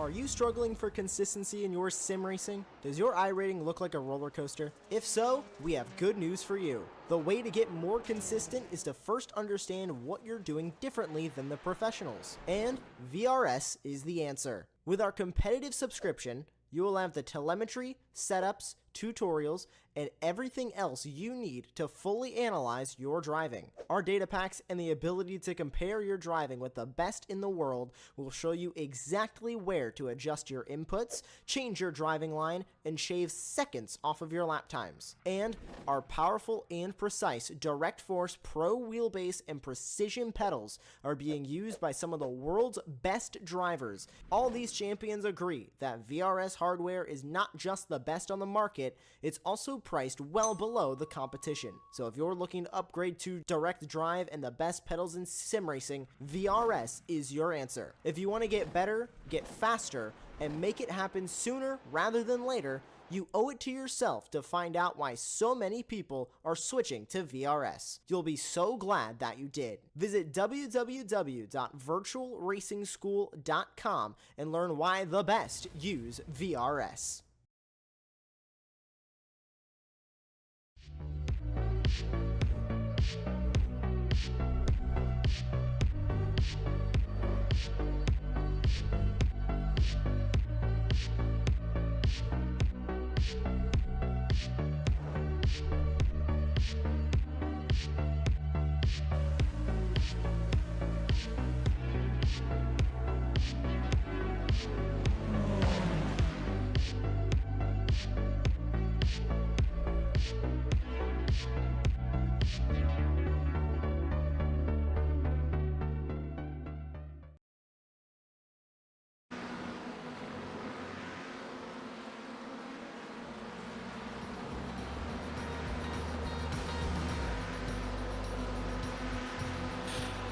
Are you struggling for consistency in your sim racing? Does your iRating look like a roller coaster? If so, we have good news for you. The way to get more consistent is to first understand what you're doing differently than the professionals. And VRS is the answer. With our competitive subscription, you will have the telemetry, setups, tutorials, and everything else you need to fully analyze your driving. Our data packs and the ability to compare your driving with the best in the world will show you exactly where to adjust your inputs, change your driving line, and shave seconds off of your lap times. And our powerful and precise Direct Force Pro wheelbase and precision pedals are being used by some of the world's best drivers. All these champions agree that VRS hardware is not just the best on the market, it's also priced well below the competition. So if you're looking to upgrade to direct drive and the best pedals in sim racing, VRS is your answer. If you want to get better, get faster, and make it happen sooner rather than later, you owe it to yourself to find out why so many people are switching to VRS. You'll be so glad that you did. Visit www.virtualracingschool.com and learn why the best use VRS.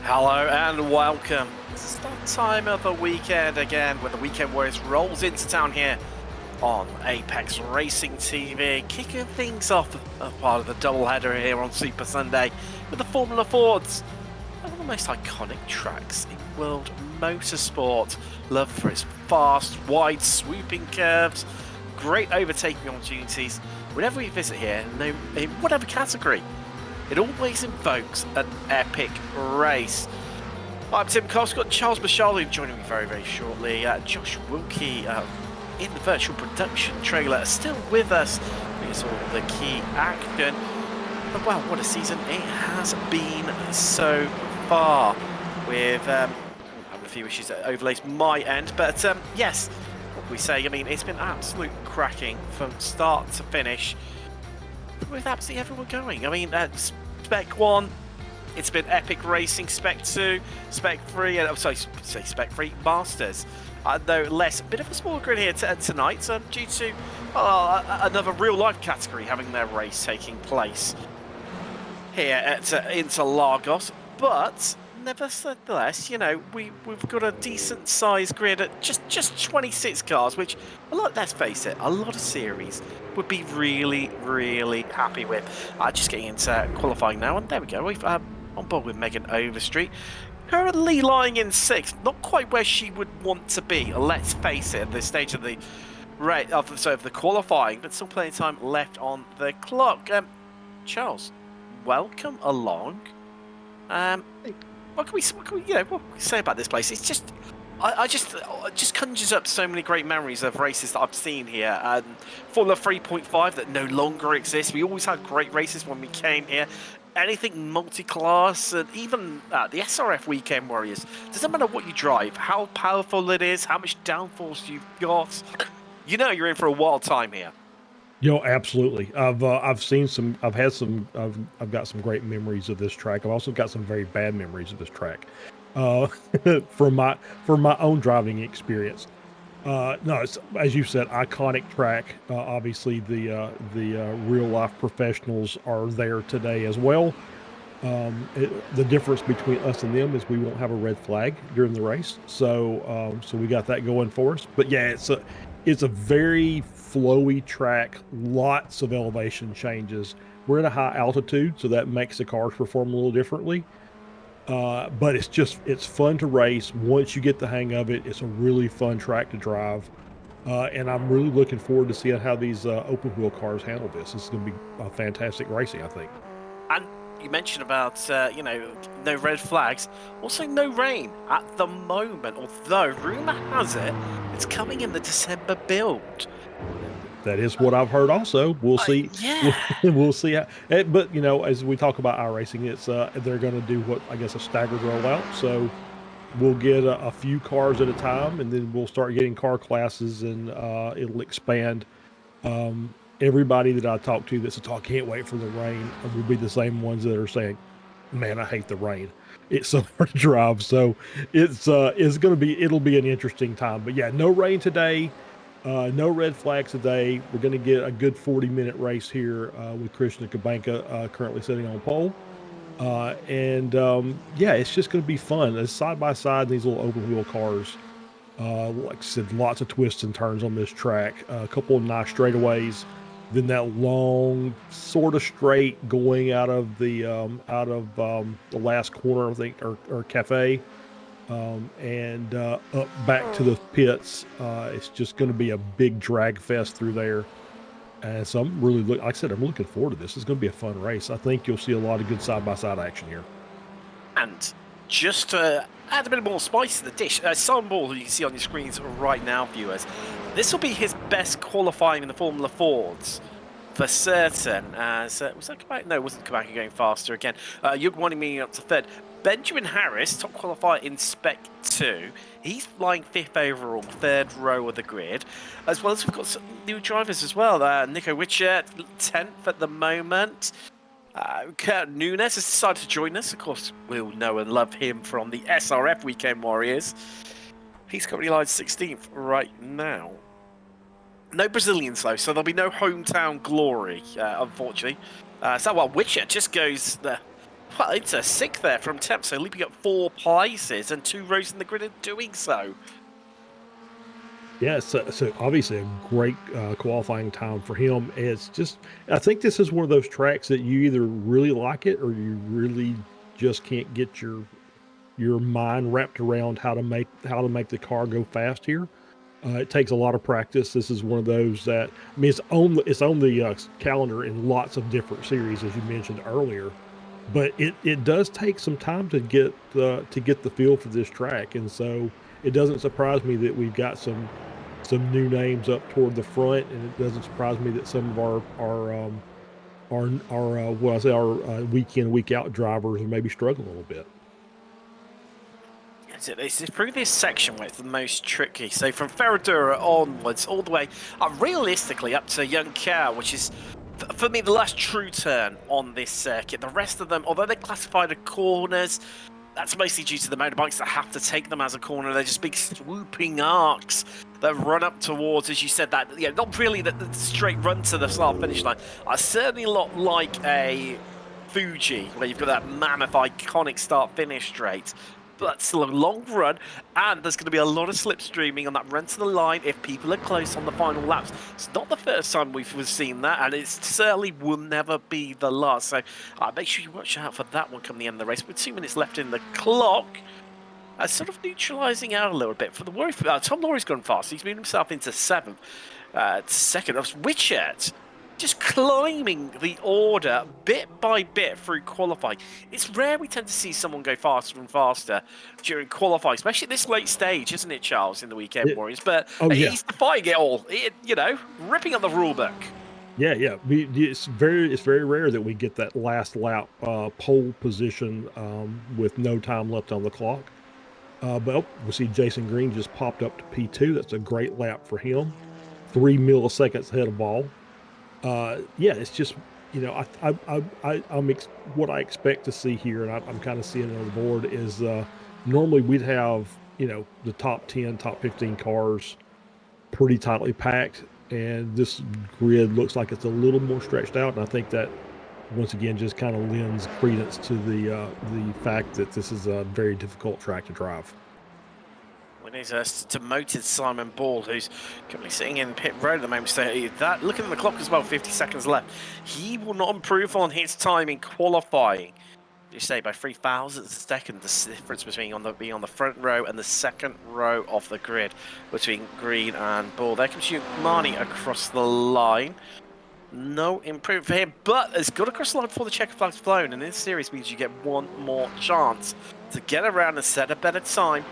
Hello and welcome. It's that time of the weekend again, when the Weekend Warriors rolls into town here on Apex Racing TV, kicking things off as part of the doubleheader here on Super Sunday with the Formula Fords, one of the most iconic tracks in world motorsport, loved for its fast, wide, swooping curves, great overtaking opportunities. Whenever we visit here, in whatever category, it always invokes an epic race. I'm Tim Cox, got Charles Bashalu joining me very, very shortly. Josh Wilkie in the virtual production trailer are still with us. It's all the key action. But well, what a season it has been so far. With having a few issues that overlays my end, but yes, what can we say? I mean, it's been absolute cracking from start to finish, with absolutely everyone going. I mean, Spec 1, it's been epic racing. Spec 2, Spec 3, Spec 3 Masters. Though less, a bit of a smaller grid here tonight, due to another real-life category having their race taking place here at Interlagos. But nevertheless, you know, we've got a decent-sized grid at just 26 cars, which, let's face it, a lot of series would be really, really happy with. Just getting into qualifying now, and there we go. We've on board with Megan Overstreet, currently lying in 6th, not quite where she would want to be. Let's face it, at this stage of the of the qualifying, but still plenty of time left on the clock. Charles, welcome along. What can we say about this place? It's just, it just conjures up so many great memories of races that I've seen here. Formula 3.5 that no longer exists. We always had great races when we came here. Anything multi-class, and even the SRF Weekend Warriors. Doesn't matter what you drive, how powerful it is, how much downforce you've got. You know you're in for a wild time here. Absolutely. I've got some great memories of this track. I've also got some very bad memories of this track, from my own driving experience. No, it's, as you said, iconic track. Obviously, the real life professionals are there today as well. The difference between us and them is we won't have a red flag during the race, so we got that going for us. But yeah, it's a very flowy track, lots of elevation changes. We're at a high altitude, so that makes the cars perform a little differently. But it's fun to race. Once you get the hang of it, it's a really fun track to drive. And I'm really looking forward to seeing how these open wheel cars handle this. This is going to be a fantastic racing, I think. And you mentioned about, no red flags. Also, no rain at the moment, although rumour has it it's coming in the December build. That is what I've heard also. We'll see. Yeah. We'll see. But, as we talk about iRacing, it's they're going to do what, I guess, a staggered rollout. So we'll get a few cars at a time, and then we'll start getting car classes, and it'll expand. Everybody that I talk to that's I can't wait for the rain will be the same ones that are saying, man, I hate the rain. It's so hard to drive. So it'll be an interesting time. But yeah, no rain today. No red flags today. We're going to get a good 40-minute race here with Christian Kabanka currently sitting on pole. It's just going to be fun. It's side by side, these little open wheel cars. Like I said, lots of twists and turns on this track. A couple of nice straightaways. Then that long sort of straight going out of the last corner, I think, or cafe. And up back to the pits. It's just going to be a big drag fest through there. And so I'm really, like I said, I'm looking forward to this. It's going to be a fun race. I think you'll see a lot of good side-by-side action here. And just to add a bit more spice to the dish, Simon Ball, who you can see on your screens right now, viewers, this will be his best qualifying in the Formula Fords. For certain, as was that Kabaka? No, it wasn't Kabaka going faster again. You're wanting me up to third. Benjamin Harris, top qualifier in Spec 2. He's flying 5th overall, 3rd row of the grid. As well as we've got some new drivers as well. Nico Witcher, 10th at the moment. Kurt Nunes has decided to join us. Of course, we'll know and love him from the SRF Weekend Warriors. He's currently live 16th right now. No Brazilians, though, so there'll be no hometown glory, unfortunately. Witcher just goes into 6th there from 10th, so leaping up 4 places and 2 rows in the grid and doing so. Yeah, so obviously a great qualifying time for him. It's just, I think this is one of those tracks that you either really like it or you really just can't get your mind wrapped around how to make the car go fast here. It takes a lot of practice. This is one of those that, I mean, it's on the calendar in lots of different series, as you mentioned earlier. But it does take some time to get the feel for this track, and so it doesn't surprise me that we've got some new names up toward the front, and it doesn't surprise me that some of our week in week out drivers are maybe struggling a little bit. It's through this section where it's the most tricky. So from Ferradura onwards, all the way realistically up to Young Cow, which is, for me, the last true turn on this circuit. The rest of them, although they're classified as corners, that's mostly due to the motorbikes that have to take them as a corner. They're just big swooping arcs that run up towards, as you said, that not really the straight run to the start finish line. Certainly a lot like a Fuji, where you've got that mammoth iconic start finish straight. But still a long run, and there's going to be a lot of slipstreaming on that run to the line if people are close on the final laps. It's not the first time we've seen that, and it certainly will never be the last. So make sure you watch out for that one come the end of the race. With 2 minutes left in the clock, sort of neutralising out a little bit for the worry. Tom Laurie's gone fast. He's moved himself into 7th. Second, that was Witchett. Just climbing the order bit by bit through qualifying. It's rare we tend to see someone go faster and faster during qualifying, especially at this late stage, isn't it, Charles, in the Weekend Warriors? But he's defying it all, ripping up the rule book. Yeah. It's very rare that we get that last lap pole position with no time left on the clock. But we see Jason Green just popped up to P2. That's a great lap for him. 3 milliseconds ahead of ball. It's just, what I expect to see here, and I'm kind of seeing it on the board, is normally we'd have, the top 10, top 15 cars pretty tightly packed, and this grid looks like it's a little more stretched out, and I think that, once again, just kind of lends credence to the fact that this is a very difficult track to drive. When he's demoted Simon Ball, who's currently sitting in pit road at the moment. So that, looking at the clock as well, 50 seconds left. He will not improve on his time in qualifying. You say by 3 thousandths of a second, the difference between being on the front row and the second row of the grid between green and bull. There comes Marnie across the line. No improvement for him, but it's got across the line before the checker flag's flown, and this series means you get one more chance to get around and set a better time.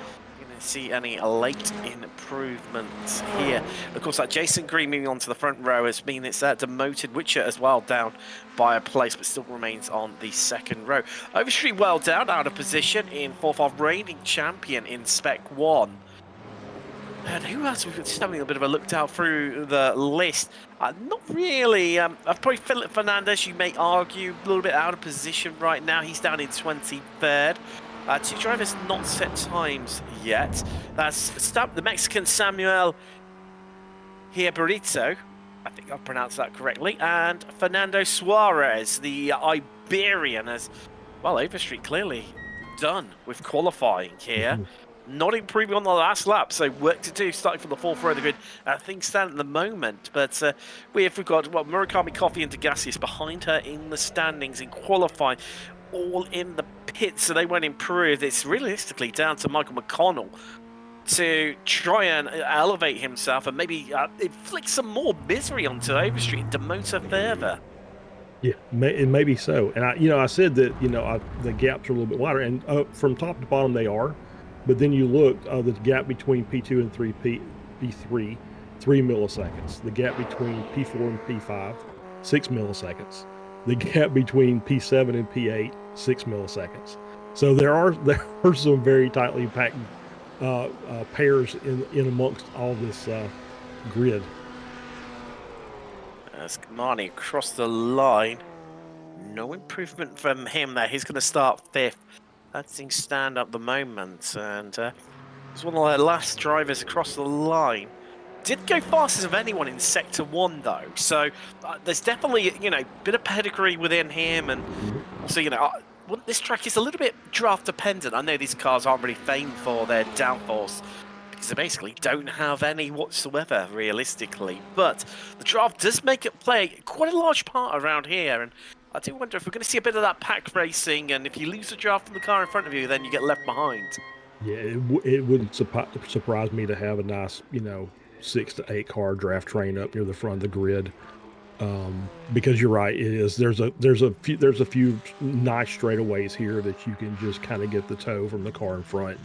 See any late improvements here. Of course, that Jason Green moving on to the front row has been it's demoted Witcher as well, down by a place, but still remains on the second row. Overstreet well down, out of position in fourth, our reigning champion in Spec 1. And who else? We're just having a bit of a look down through the list. Not really. Probably Philip Fernandez, you may argue, a little bit out of position right now. He's down in 23rd. Two drivers not set times yet. That's the Mexican Samuel Hierberito, I think I've pronounced that correctly, and Fernando Suarez, the Iberian, as well. Overstreet clearly done with qualifying here. Not improving on the last lap, so work to do starting from the fourth row of the grid. Things stand at the moment, but we've got Murakami, Coffey and Degassius behind her in the standings in qualifying, all in the pit, so they won't improve. It's realistically down to Michael McConnell to try and elevate himself and maybe inflict some more misery onto Overstreet and demote her further. Yeah, it may be so. And I said that the gaps are a little bit wider, and from top to bottom they are. But then you look, the gap between P2 and P3, 3 milliseconds. The gap between P4 and P5, 6 milliseconds. The gap between P7 and P8, 6 milliseconds. So there are some very tightly packed pairs in amongst all this grid. As Marnie across the line, no improvement from him there. He's going to start 5th. That thing stand up the moment, and he's one of the last drivers across the line. Did go fastest of anyone in Sector 1 though, so there's definitely a bit of pedigree within him, and also this track is a little bit draft dependent. I know these cars aren't really famed for their downforce because they basically don't have any whatsoever realistically, but the draft does make it play quite a large part around here, and I do wonder if we're going to see a bit of that pack racing, and if you lose the draft from the car in front of you, then you get left behind. Yeah, it wouldn't surprise me to have a nice 6 to 8 car draft train up near the front of the grid, because you're right. It is there's a few nice straightaways here that you can just kind of get the tow from the car in front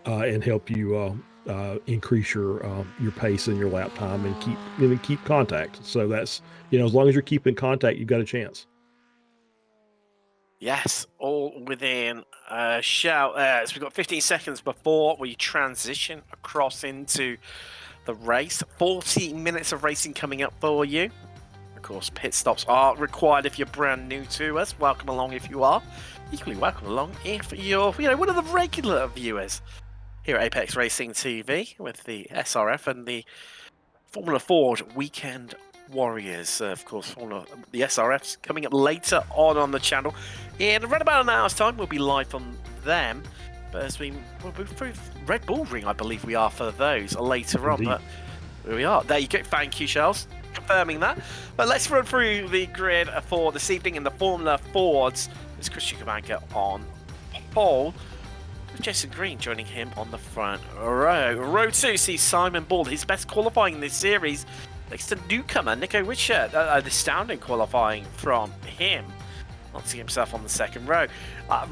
and help you increase your pace and your lap time and keep contact. So that's as long as you're keeping contact, you've got a chance. Yes, all within a shout. So we've got 15 seconds before we transition across into the race. 40 minutes of racing coming up for you. Of course, pit stops are required if you're brand new to us. Welcome along if you are. Equally welcome along if you're one of the regular viewers here at Apex Racing TV with the SRF and the Formula Ford Weekend Warriors. Of course, the SRFs coming up later on the channel. In around about an hour's time, we'll be live on them. But as we'll be through Red Bull Ring, I believe we are for those later on. But here we are. There you go. Thank you, Charles, confirming that. But let's run through the grid for this evening in the Formula Fords. There's Christian Kamanka on pole, with Jason Green joining him on the front row. Row 2 sees Simon Ball, his best qualifying in this series. Next to newcomer Nico Richard, astounding qualifying from him. Not seeing himself on the second row.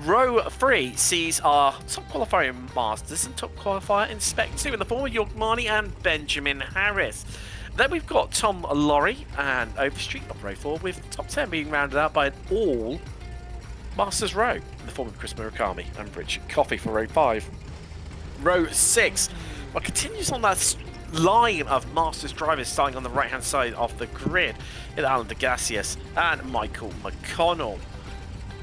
Row 3 sees our top qualifier in Masters and top qualifier in Spec 2 in the form of York Marnie and Benjamin Harris. Then we've got Tom Laurie and Overstreet on row 4, with top 10 being rounded out by an all Masters row in the form of Chris Murakami and Richard Coffey for row 5. Row 6 continues on that line of Masters drivers starting on the right hand side of the grid. It's Alan Degassius and Michael McConnell.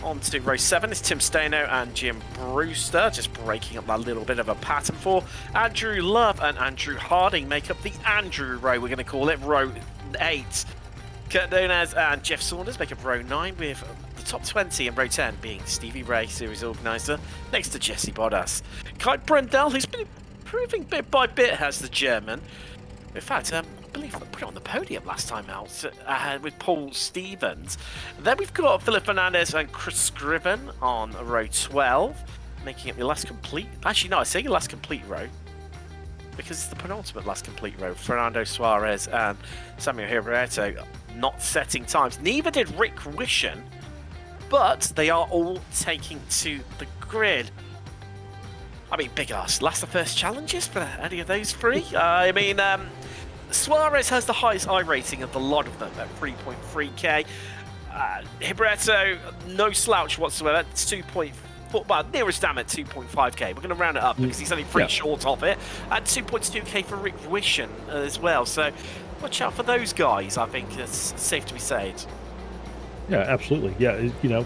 On to row 7 is Tim Stano and Jim Brewster, just breaking up that little bit of a pattern for Andrew Love and Andrew Harding make up the Andrew row, we're going to call it. Row 8, Kurt Donez and Jeff Saunders make up row 9, with the top 20 in row 10 being Stevie Ray, series organizer, next to Jesse Bottas. Kai Brendel, who's been improving bit by bit, has the German. In fact, believe they put it on the podium last time out with Paul Stevens. Then we've got Philip Fernandez and Chris Scriven on row 12, making it the last complete. Actually, no, I say the last complete row because it's the penultimate last complete row. Fernando Suarez and Samuel Hierberto not setting times. Neither did Rick Wishen, but they are all taking to the grid. I mean, big ass. Last the first challenges for any of those three. I mean, Suarez has the highest iRating of the lot of them at 3.3k. Hierberto, no slouch whatsoever. It's 2.4. Well, nearest damn at 2.5k. We're going to round it up because he's only 3 short of it. And 2.2k for Rick Wishen as well. So watch out for those guys, I think it's safe to be said. Yeah, absolutely. Yeah, you know,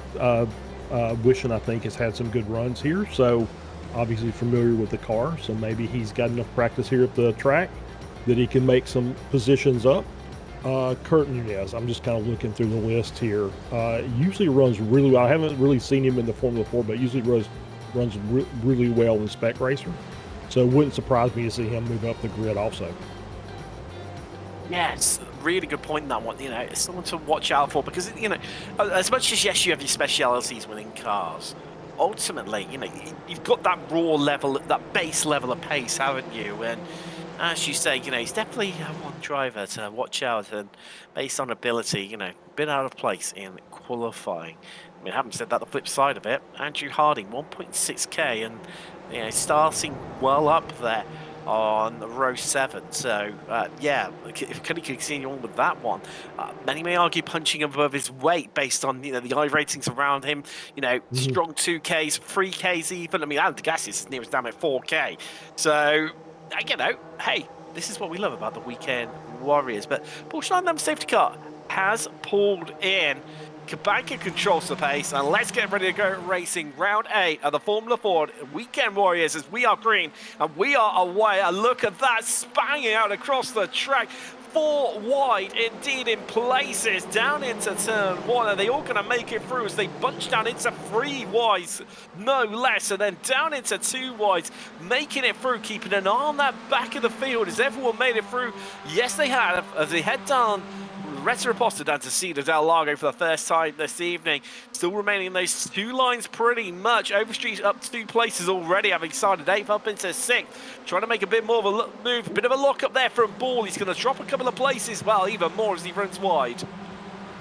Wishen, I think, has had some good runs here. So obviously familiar with the car. So maybe he's got enough practice here at the track that he can make some positions up. Kurt Nunez, I'm just kind of looking through the list here. Usually runs really well. I haven't really seen him in the Formula 4, but usually runs really well in Spec Racer. So it wouldn't surprise me to see him move up the grid also. Yes, really good point in that one. You know, it's someone to watch out for because, you know, as much as, yes, you have your specialities within cars, ultimately, you know, you've got that raw level, that base level of pace, haven't you? And as you say, you know, he's definitely one driver to watch out, and based on ability, you know, a bit out of place in qualifying. I mean, I haven't said that the flip side of it. Andrew Harding, 1.6k, and, you know, starting well up there on row 7. So, yeah, can he continue on with that one? Many may argue punching above his weight based on, you know, the iRatings around him. You know, strong 2Ks, 3Ks even. I mean, Alan Degassi is nearest down at 4K. So, you know, hey, this is what we love about the weekend warriors. But Porsche London safety car has pulled in. Cabanca controls the pace, and let's get ready to go racing round 8 of the Formula Ford Weekend Warriors as we are green and we are away. And look at that, spanging out across the track. 4 wide indeed in places down into turn 1. Are they all going to make it through as they bunch down into 3 wides, no less, and then down into 2 wides, making it through, keeping an eye on that back of the field. Has everyone made it through? Yes, they have, as they head down Rennsport down to Cedar del Lago for the first time this evening. Still remaining in those 2 lines pretty much. Overstreet up 2 places already, having started 8th up into 6th. Trying to make a bit more of a move. A bit of a lock up there from Ball. He's going to drop a couple of places, well, even more as he runs wide.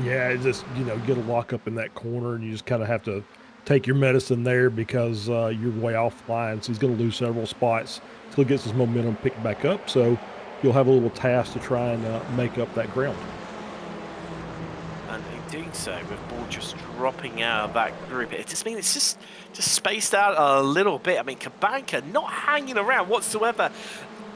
Yeah, it's just, you know, get a lock up in that corner, and you just kind of have to take your medicine there because you're way offline. So he's going to lose several spots until he gets his momentum picked back up. So you'll have a little task to try and make up that ground. And in doing so, with Ball just dropping out of that group, it just means it's just spaced out a little bit. I mean, Cabanca not hanging around whatsoever.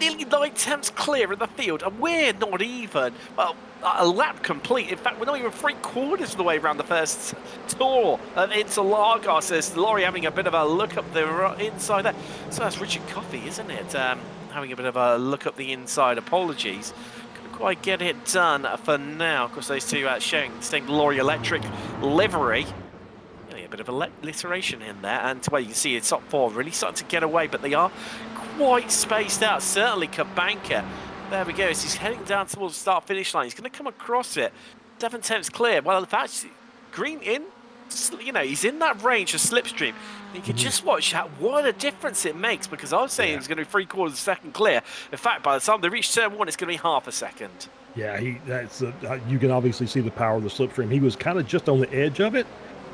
Nearly 9/10 clear of the field, and we're not even, well, a lap complete. In fact, we're not even 3/4 of the way around the first tour of Interlagos. As Laurie having a bit of a look up the inside there. So that's Richard Coffey, isn't it? Having a bit of a look up the inside. Apologies. Quite get it done for now. Of course, those two showing the same Laurie Electric livery. A bit of alliteration in there, and well, you can see the top 4 really starting to get away, but they are quite spaced out. Certainly Cabanca. There we go. As he's heading down towards the start-finish line, he's going to come across it. 7/10 clear. Well, in fact, Green in. You know, he's in that range of slipstream. You can just watch what a difference it makes, because I was saying it was going to be 3/4 of a second clear. In fact, by the time they reach turn 1, it's going to be half a second. Yeah, you can obviously see the power of the slipstream. He was kind of just on the edge of it,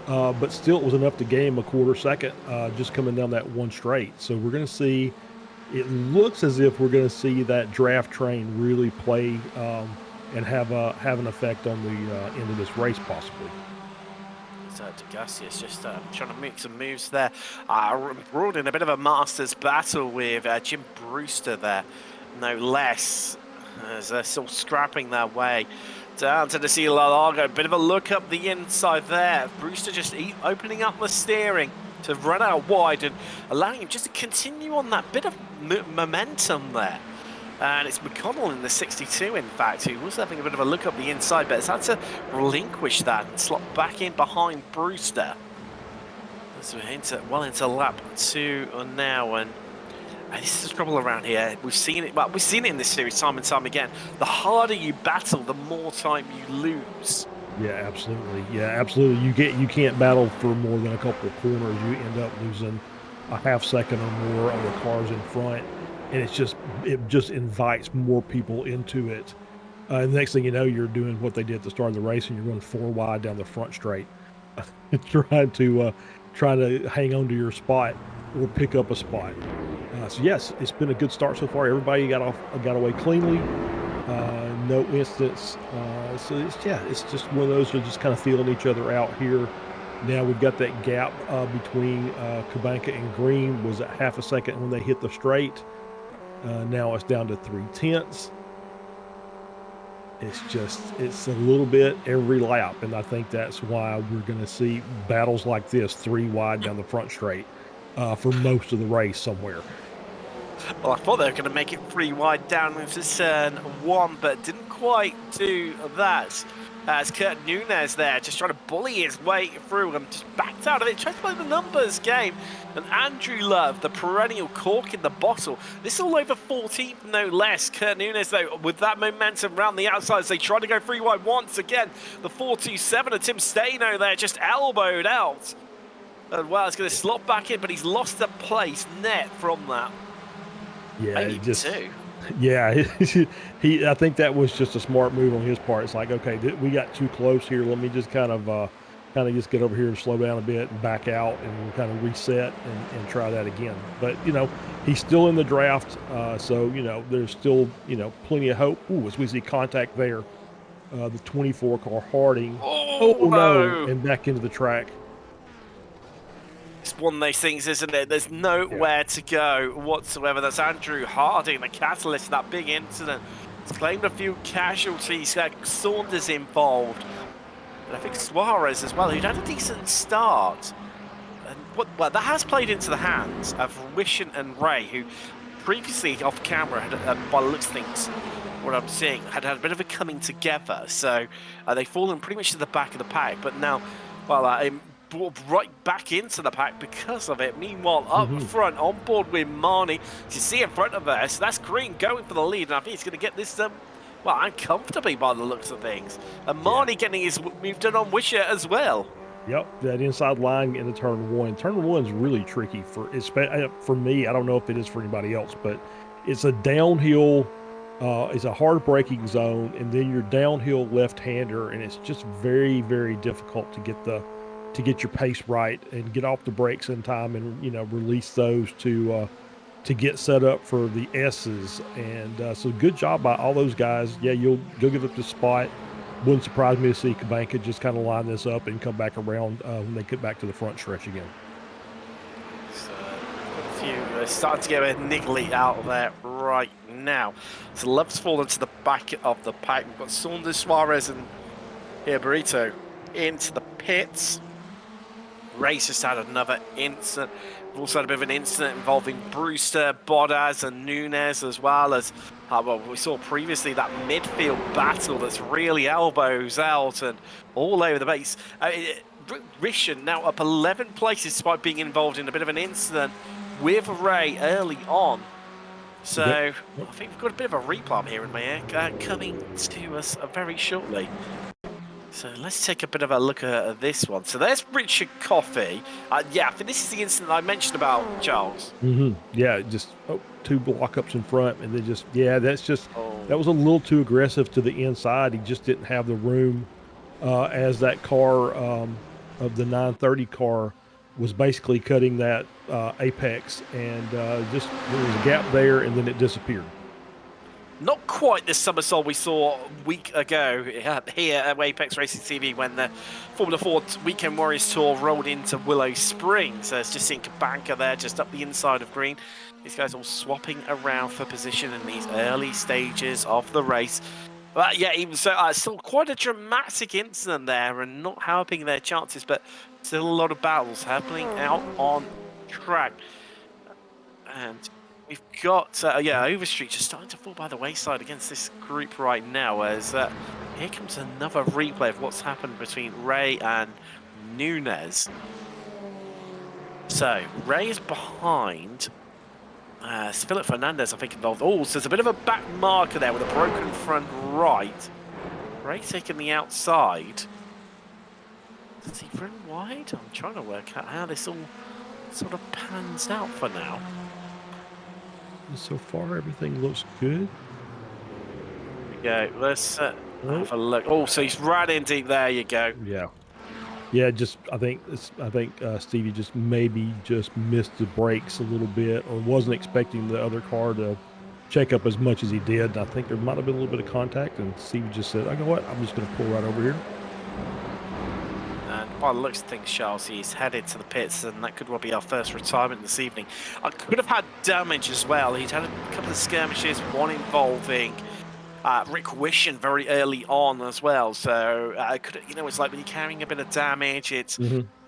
but still it was enough to gain a 1/4 second just coming down that one straight. So we're going to see, it looks as if we're going to see that draft train really play and have an effect on the end of this race possibly. Degassi is just trying to make some moves there. Brought in a bit of a master's battle with Jim Brewster there, no less, as they're still scrapping their way down to the Cedar del Lago. Bit of a look up the inside there. Brewster just opening up the steering to run out wide and allowing him just to continue on that bit of momentum there. And it's McConnell in the 62, in fact, who was having a bit of a look up the inside, but has had to relinquish that and slot back in behind Brewster. As we're into lap 2 now, and And this is the trouble around here. We've seen it. Well, we've seen it in this series time and time again. The harder you battle, the more time you lose. Yeah, absolutely. Yeah, absolutely. You can't battle for more than a couple of corners. You end up losing a half second or more on the cars in front, and it just invites more people into it. And the next thing you know, you're doing what they did at the start of the race, and you're going 4 wide down the front straight, trying to hang on to your spot or pick up a spot. So yes, it's been a good start so far. Everybody got away cleanly. No incidents. So it's just one of those. We're just kind of feeling each other out here. Now we've got that gap between Cabanca and Green was at half a second when they hit the straight. Now it's down to 3/10. It's a little bit every lap, and I think that's why we're going to see battles like this 3 wide down the front straight for most of the race somewhere. Well, I thought they were going to make it 3 wide down into turn 1, but didn't quite do that. As Kurt Nunes there, just trying to bully his way through and just backed out of it, trying to play the numbers game. And Andrew Love, the perennial cork in the bottle. This is all over 14th, no less. Kurt Nunes, though, with that momentum around the outsides, they try to go 3 wide once again. The 4.27 of Tim Staino there, just elbowed out. And well, it's going to slot back in, but he's lost a place net from that. Yeah, maybe just two. Yeah, I think that was just a smart move on his part. It's like, okay, we got too close here. Let me just kind of just get over here and slow down a bit and back out and kind of reset and try that again. But he's still in the draft, so there's still plenty of hope. Ooh, as we see contact there, the 24 car Harding. Oh no! And back into the track. It's one of those things, isn't it? There's nowhere to go whatsoever. That's Andrew Harding, the catalyst of that big incident. He's claimed a few casualties. Saunders involved. And I think Suarez as well, who'd had a decent start. And well, that has played into the hands of Wishen and Ray, who previously off camera had, by the looks of things, what I'm seeing, had a bit of a coming together. So they've fallen pretty much to the back of the pack. But now, well, brought right back into the pack because of it. Meanwhile, up front, on board with Marnie. As you see in front of us, so that's Green going for the lead, and I think he's going to get this, well, uncomfortably by the looks of things. And Marnie getting his move done on Wisher as well. Yep, that inside line in the turn 1. Turn 1 is really tricky for me. I don't know if it is for anybody else, but it's a downhill. It's a hard braking zone, and then you're downhill left-hander, and it's just very, very difficult to get your pace right and get off the brakes in time and release those to get set up for the S's. And so good job by all those guys. Yeah, you'll give up the spot. Wouldn't surprise me to see Cabanca just kind of line this up and come back around when they get back to the front stretch again. So, a few starting to get a niggly out there right now. So Love's fallen to the back of the pack. We've got Saunders, Suarez, and here Burrito into the pits. Ray's just had another incident. We've also had a bit of an incident involving Brewster, Bodas, and Nunes, as well as well, we saw previously that midfield battle that's really elbows out and all over the base. Rishan now up 11 places despite being involved in a bit of an incident with Ray early on. So I think we've got a bit of a replay here in my ear coming to us very shortly. So let's take a bit of a look at this one. So there's Richard Coffey. Yeah, I think this is the incident I mentioned about, Charles. Yeah, just 2 block-ups in front, and then that was a little too aggressive to the inside. He just didn't have the room as that car of the 930 car was basically cutting that apex, and just there was a gap there, and then it disappeared. Not quite the somersault we saw a week ago here at Apex Racing TV when the Formula 4 Weekend Warriors Tour rolled into Willow Springs. It's just seeing Cabanca there, just up the inside of Green. These guys all swapping around for position in these early stages of the race. But yeah, even so, still quite a dramatic incident there and not helping their chances, but still a lot of battles happening out on track. And we've got, Overstreet just starting to fall by the wayside against this group right now, as here comes another replay of what's happened between Ray and Nunes. So, Ray is behind Philip Fernandez, I think, involved. Oh, so there's a bit of a back marker there with a broken front right. Ray taking the outside. Does he run wide? I'm trying to work out how this all sort of pans out for now. So far, everything looks good. Here we go. Let's have a look. Oh, so he's right in deep. There you go. Yeah. I think Stevie just maybe missed the brakes a little bit, or wasn't expecting the other car to check up as much as he did. I think there might have been a little bit of contact, and Stevie just said, "I know what? I'm just going to pull right over here." And by the looks of things, Charles, he's headed to the pits, and that could well be our first retirement this evening. I could have had damage as well. He'd had a couple of skirmishes, one involving Rick Wishen very early on as well. So it's like when you're carrying a bit of damage,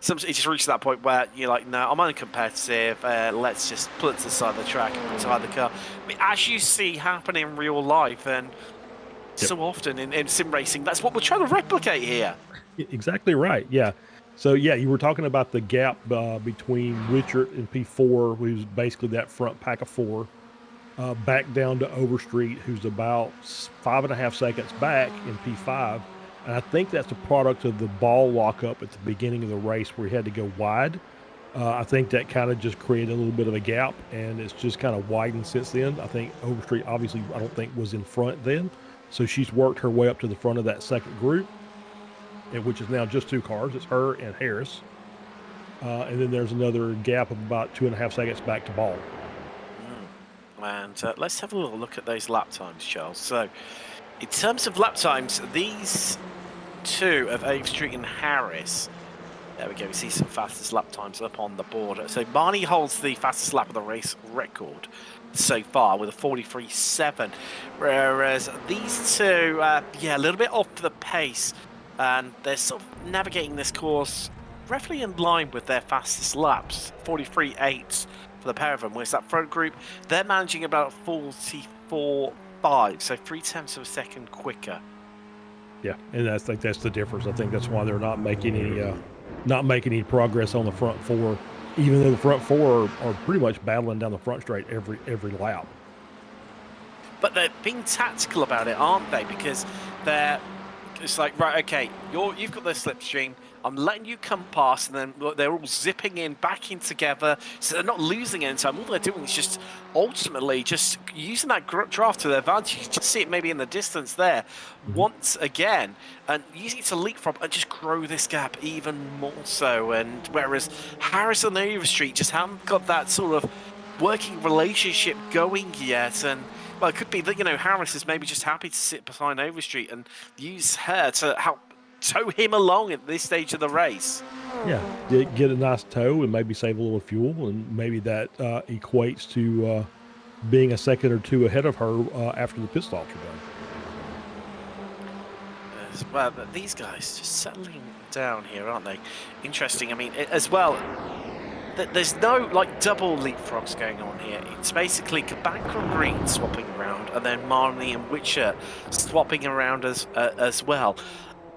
sometimes it just reaches that point where you're like, no, I'm uncompetitive. Let's just pull it to the side of the track and retire the car. I mean, as you see happen in real life, and so often in sim racing, that's what we're trying to replicate here. Exactly right. Yeah. So yeah, you were talking about the gap between Richard and P4, who's basically that front pack of four. Back down to Overstreet, who's about 5.5 seconds back in P5. And I think that's a product of the ball lockup at the beginning of the race where he had to go wide. I think that kind of just created a little bit of a gap, and it's just kind of widened since then. I think Overstreet, obviously, I don't think was in front then. So she's worked her way up to the front of that second group, which is now just two cars. It's her and Harris. And then there's another gap of about 2.5 seconds back to Ball. And let's have a little look at those lap times, Charles. So, in terms of lap times, these two of Overstreet and Harris, there we go, we see some fastest lap times up on the board. So, Marnie holds the fastest lap of the race record so far with a 43.7, whereas these two, a little bit off the pace, and they're sort of navigating this course roughly in line with their fastest laps, 43.8. for the pair of them, whereas that front group, they're managing about 44.5, so 0.3 of a second quicker. Yeah, and I think that's the difference. I think that's why they're not making any progress on the front four, even though the front four are pretty much battling down the front straight every lap. But they're being tactical about it, aren't they? Because it's like, right, okay, you've got the slipstream. I'm letting you come past, and then they're all zipping in, back in together, so they're not losing any time. All they're doing is just ultimately just using that draft to their advantage. You just see it maybe in the distance there, once again, and using it to leapfrog and just grow this gap even more so. And whereas Harris and Overstreet just haven't got that sort of working relationship going yet, and well, it could be that, Harris is maybe just happy to sit behind Overstreet and use her to help tow him along at this stage of the race. Yeah, get a nice tow and maybe save a little fuel, and maybe that equates to being a second or two ahead of her after the pit stops are done. Well, these guys just settling down here, aren't they? Interesting. I mean, as well, there's no double leapfrogs going on here. It's basically Cabanca and Green swapping around, and then Marnie and Witcher swapping around as well.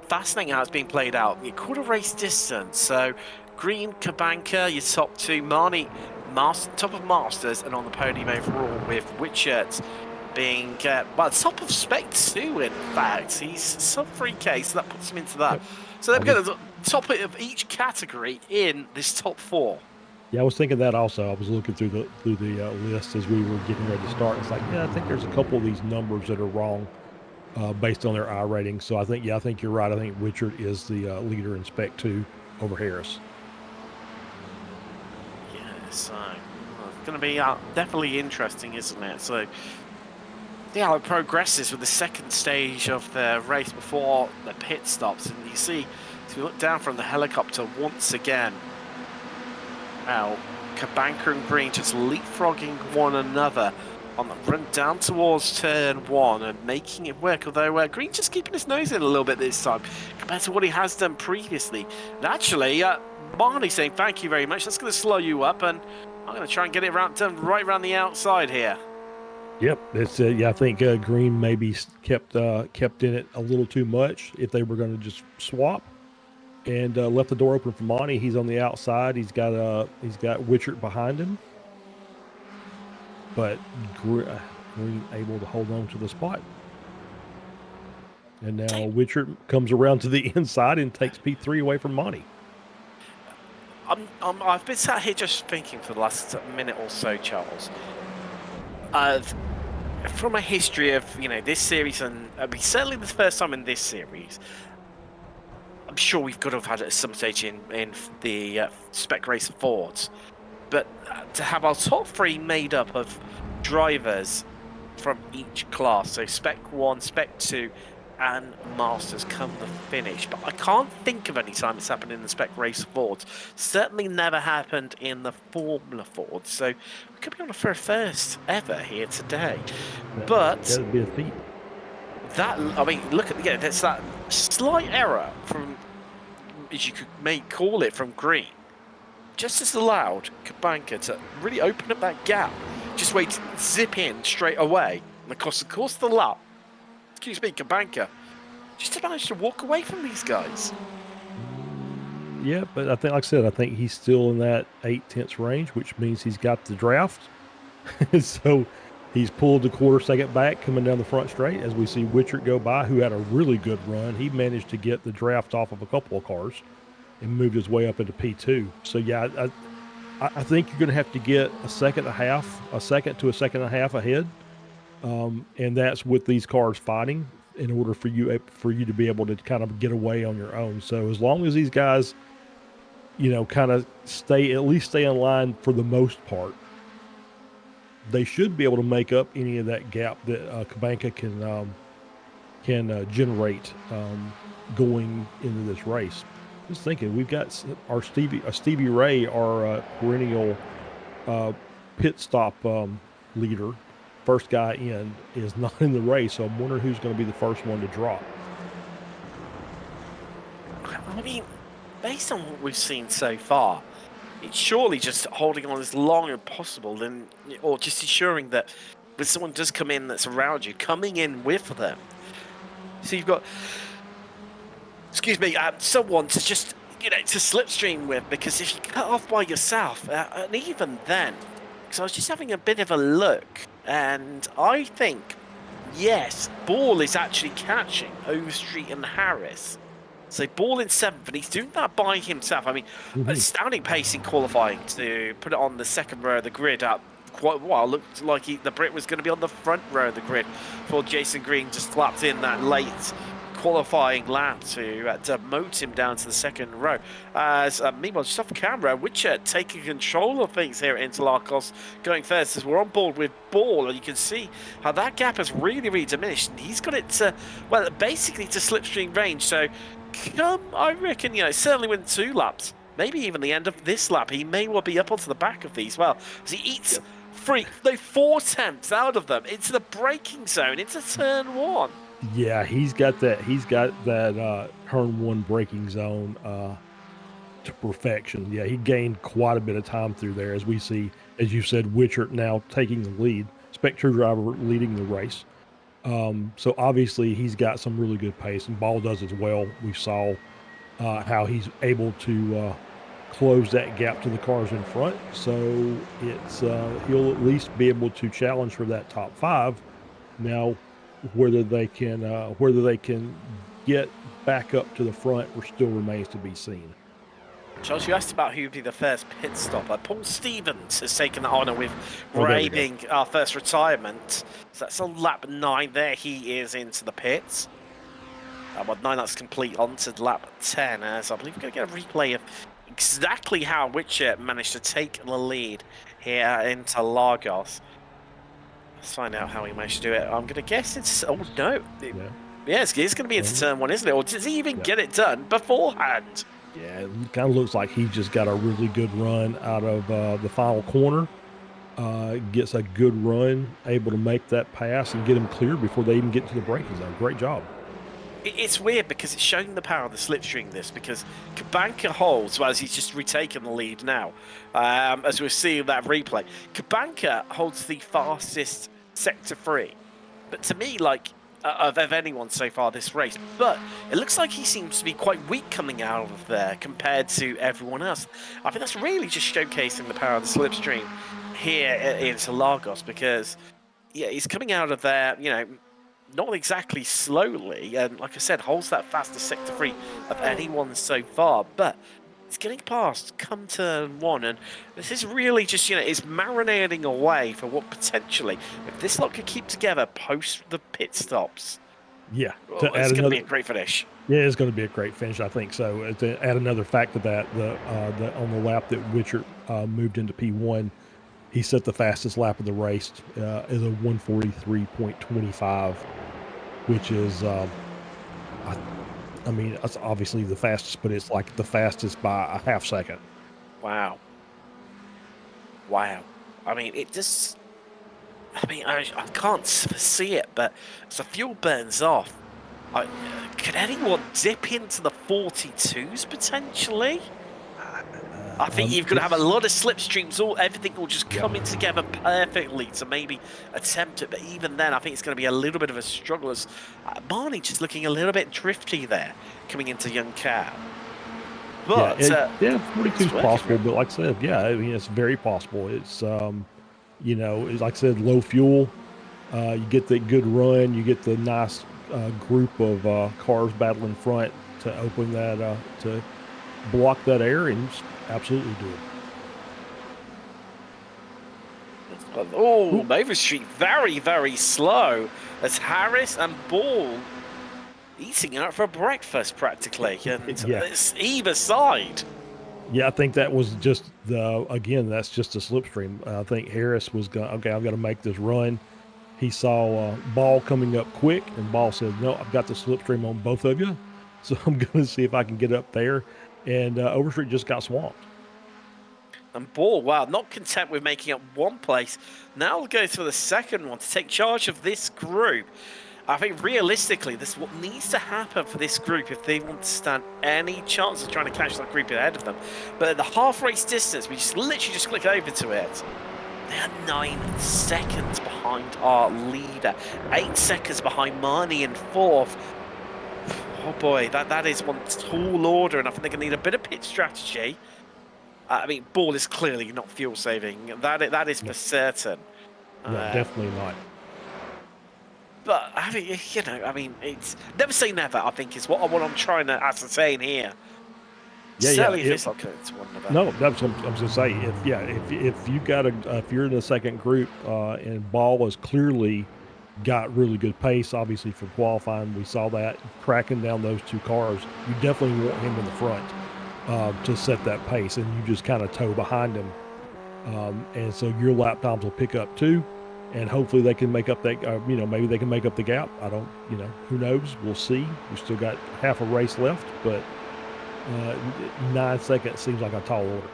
Fascinating how it's being played out. Your quarter race distance. So Green, Cabanca, your top two. Marnie, top of Masters, and on the podium overall with Witchert being top of Spec 2, in fact. He's sub 3K, so that puts him into that. So they've got the top of each category in this top four. Yeah, I was thinking that also. I was looking through the list as we were getting ready to start. It's like, I think there's a couple of these numbers that are wrong based on their I-rating. So I think you're right. I think Richard is the leader in Spec 2 over Harris. Yeah, so it's going to be definitely interesting, isn't it? So yeah, how it progresses with the second stage of the race before the pit stops, and you see, if you look down from the helicopter once again, now Cabanca and Green just leapfrogging one another on the run down towards turn one and making it work, although Green just keeping his nose in a little bit this time compared to what he has done previously. And actually, Marnie saying thank you very much, that's going to slow you up, and I'm going to try and get it done right around the outside here. Yep, it's I think Green maybe kept in it a little too much if they were going to just swap, and left the door open for Monty. He's on the outside. He's got Witchert behind him. but Green able to hold on to the spot. And now Witcher comes around to the inside and takes P3 away from Monty. I've been sat here just thinking for the last minute or so, Charles. From a history of this series, and certainly the first time in this series, I'm sure we've got to have had it at some stage in the Spec Race Fords, but to have our top three made up of drivers from each class, so Spec 1, Spec 2, and Masters come the finish. But I can't think of any time it's happened in the Spec Race Fords. Certainly never happened in the Formula Fords. So we could be on for a first ever here today. But that'd be a feat. That, I mean, look at there's that slight error from, as you may call it, from Green. Just as allowed Kubanka to really open up that gap. Just wait, zip in straight away. And of course the lap. Excuse me, Kubanka, just to manage to walk away from these guys. Yeah, but I think, like I said, I think he's still in that 8/10 range, which means he's got the draft. So he's pulled the quarter second back coming down the front straight as we see Wichert go by, who had a really good run. He managed to get the draft off of a couple of cars and moved his way up into P2. So yeah, I think you're going to have to get a second to a second and a half ahead. And that's with these cars fighting in order for you to be able to kind of get away on your own. So as long as these guys, kind of stay in line for the most part, they should be able to make up any of that gap that Kubanka can generate going into this race. Just thinking, we've got our Stevie Ray, our perennial pit stop leader. First guy in is not in the race, so I'm wondering who's going to be the first one to drop. I mean, based on what we've seen so far, it's surely just holding on as long as possible, or just ensuring that when someone does come in that's around you, coming in with them. So you've got, someone to just, to slipstream with, because if you cut off by yourself, and even then, because I was just having a bit of a look, and I think, yes, Ball is actually catching Overstreet and Harris. So Ball in 7th, and he's doing that by himself. I mean, astounding pace in qualifying to put it on the second row of the grid up quite a while. Looked like the Brit was going to be on the front row of the grid before Jason Green just slapped in that late qualifying lap to demote him down to the second row. As meanwhile, just off camera, Witcher taking control of things here at Interlagos, going first as we're on board with Ball, and you can see how that gap has really, really diminished. And he's got it to, well, basically to slipstream range. So I reckon, certainly within 2 laps, maybe even the end of this lap, he may well be up onto the back of these. Well, as he eats 4 tenths out of them into the braking zone, into turn 1. Yeah, he's got that turn 1 braking zone to perfection. Yeah, he gained quite a bit of time through there, as we see, as you said, Wichert now taking the lead, Spectre driver leading the race. So obviously he's got some really good pace, and Ball does as well. We saw how he's able to close that gap to the cars in front. So it's he'll at least be able to challenge for that top 5. Now, whether they can get back up to the front still remains to be seen. Charles, you asked about who would be the first pit stopper. Paul Stevens has taken the honour with Ray being our first retirement. So that's on lap 9 there. He is into the pits. Well, 9 laps complete, on to lap 10. As I believe we're going to get a replay of exactly how Witcher managed to take the lead here into Lagos. Let's find out how he managed to do it. I'm going to guess it's... Oh, no. Yeah, it's going to be into turn 1, isn't it? Or does he even get it done beforehand? Yeah, it kind of looks like he just got a really good run out of the final corner. Gets a good run, able to make that pass and get him clear before they even get to the braking zone. Great job. It's weird because it's showing the power of the slipstream, this, because Kubanka holds, well, as he's just retaken the lead now, as we're seeing that replay. Kubanka holds the fastest sector 3. But to me, of anyone so far this race, but it looks like he seems to be quite weak coming out of there compared to everyone else. I think that's really just showcasing the power of the slipstream here in Interlagos, because yeah, he's coming out of there, you know, not exactly slowly, and like I said, holds that fastest sector free of anyone so far, but it's getting past come turn 1, and this is really just, you know, it's marinating away for what potentially, if this lot could keep together post the pit stops, Yeah, well, it's going to be a great finish. Yeah, it's going to be a great finish, I think so. To add another fact to that, the on the lap that Witcher moved into P1, he set the fastest lap of the race as a 1:43.25, which is, I mean, it's obviously the fastest, but it's like the fastest by a half second. Wow. Wow. I mean, it just... I mean, I can't see it, but as the fuel burns off, could anyone dip into the 42s potentially? I think you've got to have a lot of slipstreams, everything will just coming together perfectly to maybe attempt it. But even then, I think it's going to be a little bit of a struggle, as Barney just looking a little bit drifty there, coming into Young Cow. But yeah, 42 is possible. But like I said, yeah, I mean, it's very possible. It's you know, it's like I said, low fuel. You get the good run. You get the nice group of cars battling front to open that to block that air and absolutely do it. Oh, Mavis Street very, very slow as Harris and Ball eating out for breakfast practically, and it's either side. Yeah, I think that was just again, that's just a slipstream. I think Harris was going, okay, I've got to make this run. He saw Ball coming up quick, and Ball said, no, I've got the slipstream on both of you, so I'm going to see if I can get up there. And Overstreet just got swamped. And Ball, wow, not content with making up one place, now will go for the second one to take charge of this group. I think realistically, this is what needs to happen for this group if they want to stand any chance of trying to catch that group ahead of them. But at the half race distance, we just literally just click over to it. They are 9 seconds behind our leader, 8 seconds behind Marnie in 4th. Oh boy, that is one tall order, and I think they're going to need a bit of pit strategy. I mean, Ball is clearly not fuel saving. That is for certain. Yeah, definitely not. But I mean, you know, I mean, it's never say never. I think is what I'm trying to ascertain here. Yeah, it's not going to one of them. No, that's what I was going to say. If you got if you're in the second group and Ball has clearly got really good pace, obviously for qualifying, we saw that cracking down those two cars. You definitely want him in the front to set that pace, and you just kind of tow behind him, and so your lap times will pick up too. And hopefully they can make up that, you know, maybe they can make up the gap. I don't, you know, who knows? We'll see. We still got half a race left, but 9 seconds seems like a tall order.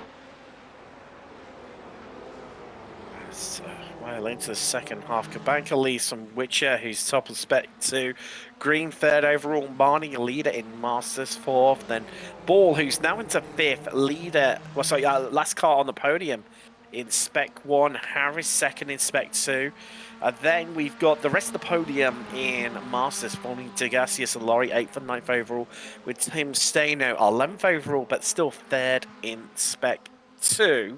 So, well, into the second half, Kabanka leads from Witcher, who's top of Spec 2. Green third overall, Barney a leader in Masters 4th. Then Ball, who's now into 5th, leader, well, sorry, last car on the podium in Spec 1, Harris second in Spec 2. Then we've got the rest of the podium in Masters, following Degasius and Laurie 8th and 9th overall, with Tim Staino 11th overall, but still 3rd in Spec 2.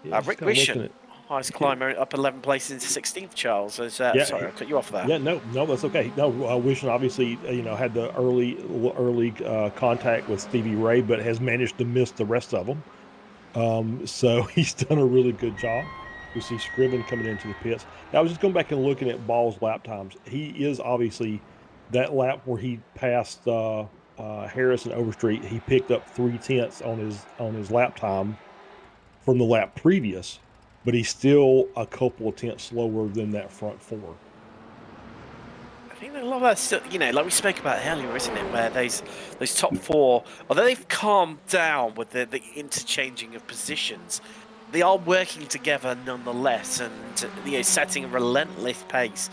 Rick Wishon, highest climber, up 11 places into 16th, Charles. Sorry, I cut you off there. Yeah, no, that's okay. No, Wishon obviously, you know, had the early contact with Stevie Ray, but has managed to miss the rest of them. So he's done a really good job. We see Scriven coming into the pits. Now, I was just going back and looking at Ball's lap times. He is obviously, that lap where he passed Harris and Overstreet, he picked up 0.3 on his lap time from the lap previous, but he's still a couple of tenths slower than that front four. I think a lot of that still, you know, like we spoke about earlier, isn't it, where those top four, although they've calmed down with the interchanging of positions, they are working together nonetheless, and you know, setting a relentless pace.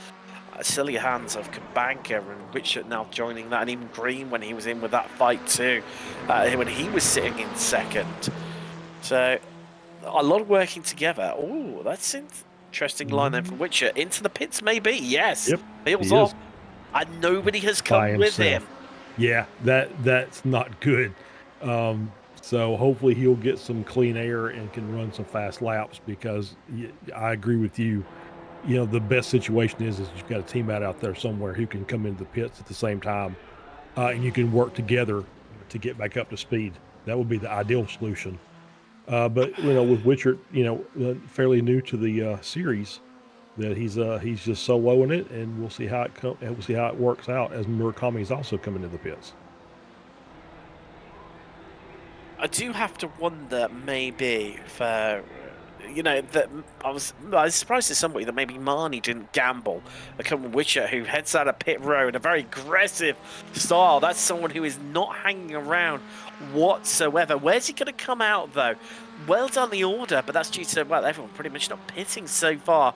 Silly hands of Kabanka and Richard now joining that, and even Green when he was in with that fight too, when he was sitting in second. So a lot of working together. Oh, that's interesting line then from Witcher. Into the pits maybe, yes. Yep. Peels He is off, and nobody has by come with himself. him. Yeah, that's not good. So hopefully he'll get some clean air and can run some fast laps because I agree with you. You know, the best situation is you've got a teammate out there somewhere who can come into the pits at the same time, and you can work together to get back up to speed. That would be the ideal solution. But with Witcher, fairly new to the series, that he's just soloing it, and we'll see how we'll see how it works out as Murakami is also coming to the pits. I do have to wonder, maybe, for that I was surprised to somebody that maybe Marnie didn't gamble. A common Witcher who heads out of pit road, a very aggressive style. That's someone who is not hanging around whatsoever. Where's he going to come out though? Well done the order, but that's due to everyone pretty much not pitting so far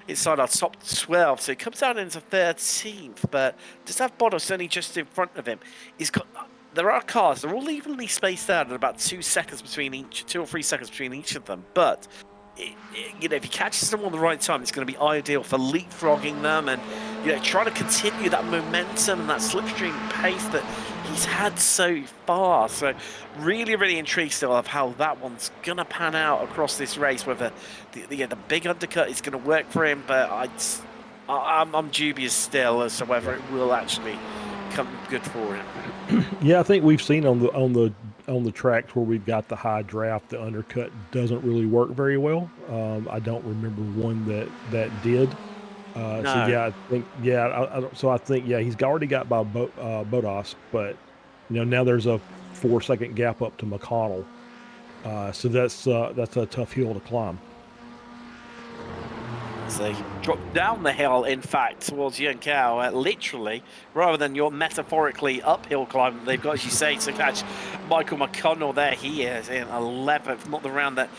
inside our top 12. So he comes out into 13th, but does have Bodos only just in front of him. He's got. There are cars, they're all evenly spaced out at about 2 seconds between each, 2 or 3 seconds between each of them. But, if he catches them on the right time, it's going to be ideal for leapfrogging them and, trying to continue that momentum and that slipstream pace that he's had so far. So, really, really intrigued still of how that one's going to pan out across this race, whether the big undercut is going to work for him, but I'm dubious still as to whether it will actually come good for him. Yeah, I think we've seen on the tracks where we've got the high draft, the undercut doesn't really work very well. I don't remember one that did. No. So yeah, I think he's already got by Bodas, but now there's a 4-second gap up to McConnell. So that's a tough hill to climb. As they drop down the hill, in fact, towards Yunkao, literally, rather than your metaphorically uphill climb they've got, as you say, to catch Michael McConnell there. He is in 11th, not the round that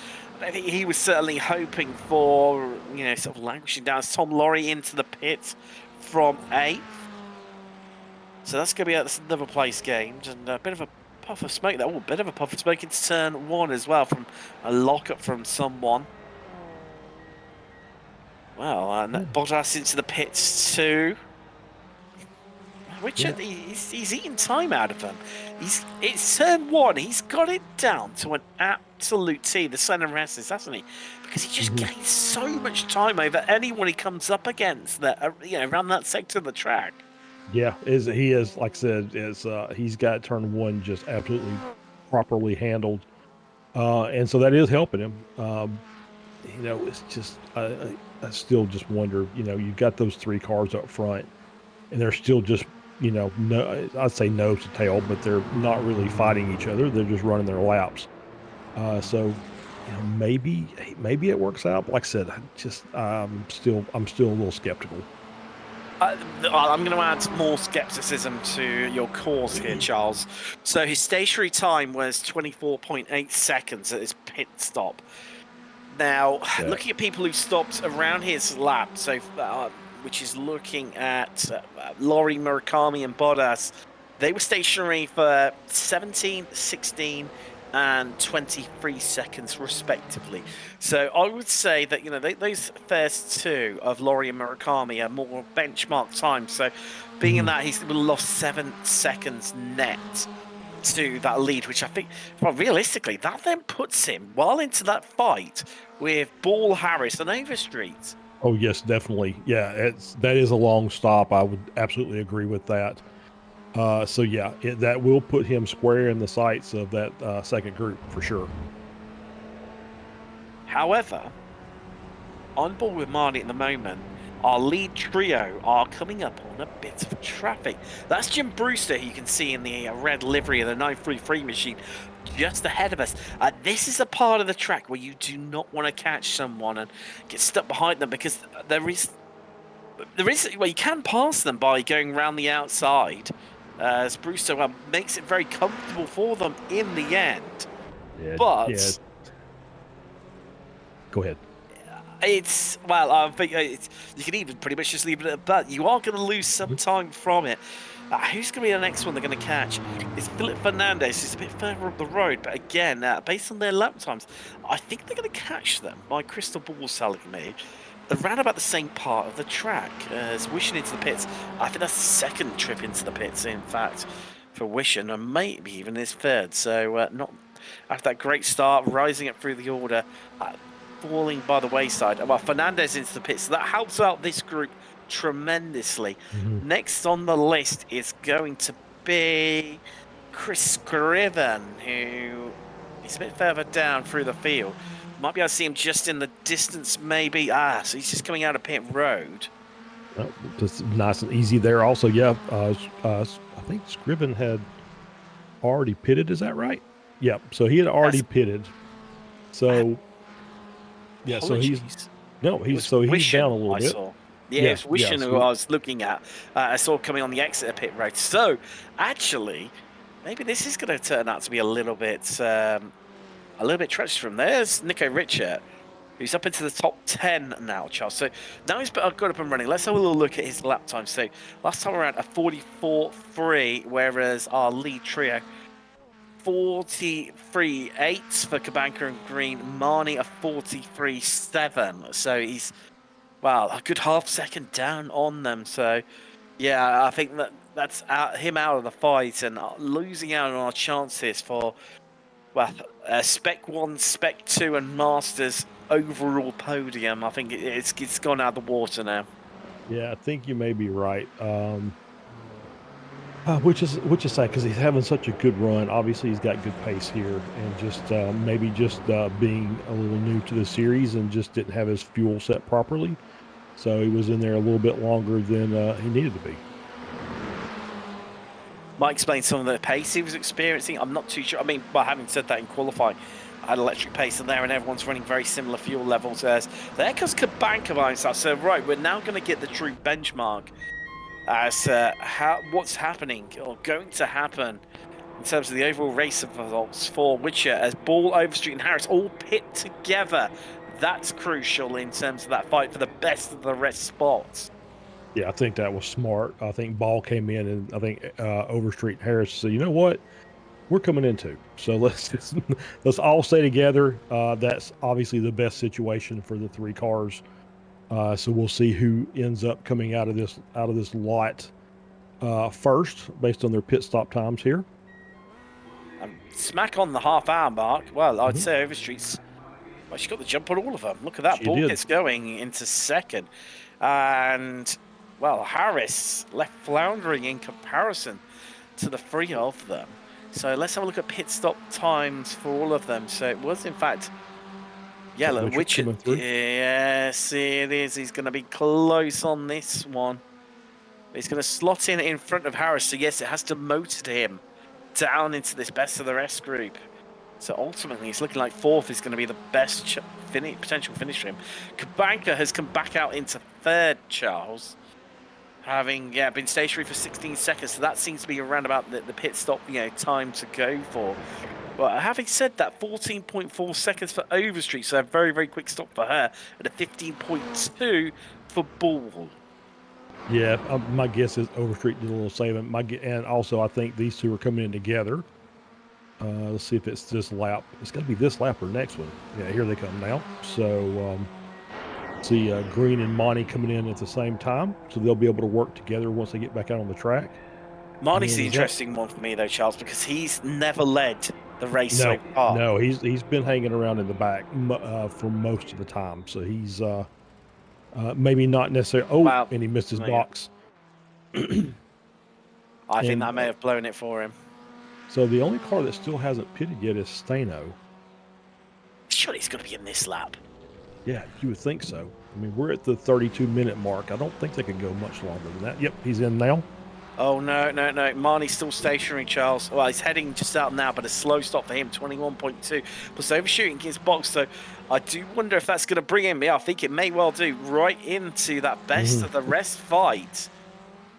I think he was certainly hoping for, sort of languishing down. As Tom Laurie into the pits from 8th. So that's going to be that's another place gained, and a bit of a puff of smoke there. Oh, a bit of a puff of smoke into turn 1 as well from a lockup from someone. Well, and Bottas into the pits too. Richard, he's eating time out of them. It's turn 1. He's got it down to an absolute T, the Senna Resses, hasn't he? Because he just gains so much time over anyone he comes up against that, around that sector of the track. Yeah, he is, like I said, he's got turn 1 just absolutely properly handled, and so that is helping him. It's just I still just wonder. You've got those 3 cars up front, and they're still just no, I'd say nose to tail, but they're not really fighting each other. They're just running their laps. So maybe it works out. But like I said, I'm still a little skeptical. I'm going to add more skepticism to your cause here, Charles. So his stationary time was 24.8 seconds at his pit stop. Now, looking at people who stopped around his lap, so which is looking at Laurie, Murakami, and Bottas, they were stationary for 17, 16, and 23 seconds, respectively. So I would say that those first 2 of Laurie and Murakami are more benchmark times. So, being in that, he's lost 7 seconds net to that lead, which I think, realistically, that then puts him well into that fight with Ball, Harris, and Overstreet. Oh yes, definitely. Yeah, that is a long stop. I would absolutely agree with that. So yeah, that will put him square in the sights of that second group for sure. However, on board with Marnie at the moment, our lead trio are coming up on a bit of traffic. That's Jim Brewster, who you can see in the red livery of the 933 machine, just ahead of us. This is a part of the track where you do not want to catch someone and get stuck behind them, because there is well, you can pass them by going around the outside, as Brewster makes it very comfortable for them in the end. But go ahead. It's I think you can even pretty much just leave it at that. You are going to lose some time from it. Who's going to be the next one they're going to catch? It's Philip Fernandez, who's a bit further up the road. But again, based on their lap times, I think they're going to catch them. My crystal ball's telling me. around about the same part of the track as Wishing into the pits. I think that's the second trip into the pits, in fact, for Wishing, and maybe even his third. So not after that great start, rising up through the order, falling by the wayside. Well, Fernandez into the pits, so that helps out this group tremendously. Next on the list is going to be Chris Scriven, who is a bit further down through the field. Might be able to see him just in the distance, maybe. So he's just coming out of pit road. Just nice and easy there. Also, yeah, I think Scriven had already pitted. Is that right? Yeah. So he had already pitted. So yeah. Apologies. So he's down a little bit. Yeah, it's Wishing who I was looking at. I saw coming on the exit of pit road. So actually, maybe this is going to turn out to be a little bit treacherous from there. There's Nico Richard, who's up into the top 10 now, Charles. So now he's got up and running. Let's have a little look at his lap time. So last time around, a 44.3, whereas our lead trio, 43.8 for Kabanka and Green. Marnie, a 43.7. So he's, well, a good half second down on them. So, yeah, I think that's him out of the fight and losing out on our chances for, well, Spec 1, Spec 2 and Masters overall podium. I think it's gone out of the water now. Yeah, I think you may be right. Which is sad because he's having such a good run. Obviously, he's got good pace here, and just maybe being a little new to the series and just didn't have his fuel set properly. So he was in there a little bit longer than he needed to be. Might explain some of the pace he was experiencing. I'm not too sure. I mean, by having said that in qualifying, I had electric pace in there and everyone's running very similar fuel levels as there comes Kabanka by himself. So, right, we're now going to get the true benchmark as what's happening or going to happen in terms of the overall race results for Witcher as Ball, Overstreet and Harris all pit together. That's crucial in terms of that fight for the best of the rest spots. Yeah, I think that was smart. I think Ball came in, and I think Overstreet and Harris said, "You know what? We're coming in too. So let's all stay together." That's obviously the best situation for the three cars. So we'll see who ends up coming out of this lot first, based on their pit stop times here. Smack on the half-hour mark. Well, I'd say Overstreet's. Well, she got the jump on all of them. Look at that. Ball gets going into second. And, well, Harris left floundering in comparison to the three of them. So let's have a look at pit stop times for all of them. So it was, in fact, yeah, look, Witcher. Yes, it is. He's going to be close on this one. He's going to slot in front of Harris. So, yes, it has demoted him down into this best of the rest group. So ultimately, it's looking like fourth is going to be the best potential finish for him. Kabanka has come back out into third, Charles, having been stationary for 16 seconds. So that seems to be around about the pit stop, time to go for. But having said that, 14.4 seconds for Overstreet, so a very, very quick stop for her, and a 15.2 for Ball. Yeah, my guess is Overstreet did a little saving. And also, I think these two are coming in together. Let's see if it's this lap. It's going to be this lap or next one. Yeah, here they come now. So, see Green and Monty coming in at the same time. So they'll be able to work together once they get back out on the track. Monty's the interesting one for me, though, Charles, because he's never led the race so far. No, he's been hanging around in the back for most of the time. So he's maybe not necessarily. Oh, wow. And he missed his box. I think that may have blown it for him. So the only car that still hasn't pitted yet is Stano. Surely he's going to be in this lap. Yeah, you would think so. I mean, we're at the 32-minute mark. I don't think they could go much longer than that. Yep, he's in now. Oh, no. Marnie's still stationary, Charles. Well, he's heading just out now, but a slow stop for him, 21.2. Plus overshooting his box, so I do wonder if that's going to bring him, I think it may well do, right into that best of the rest fight.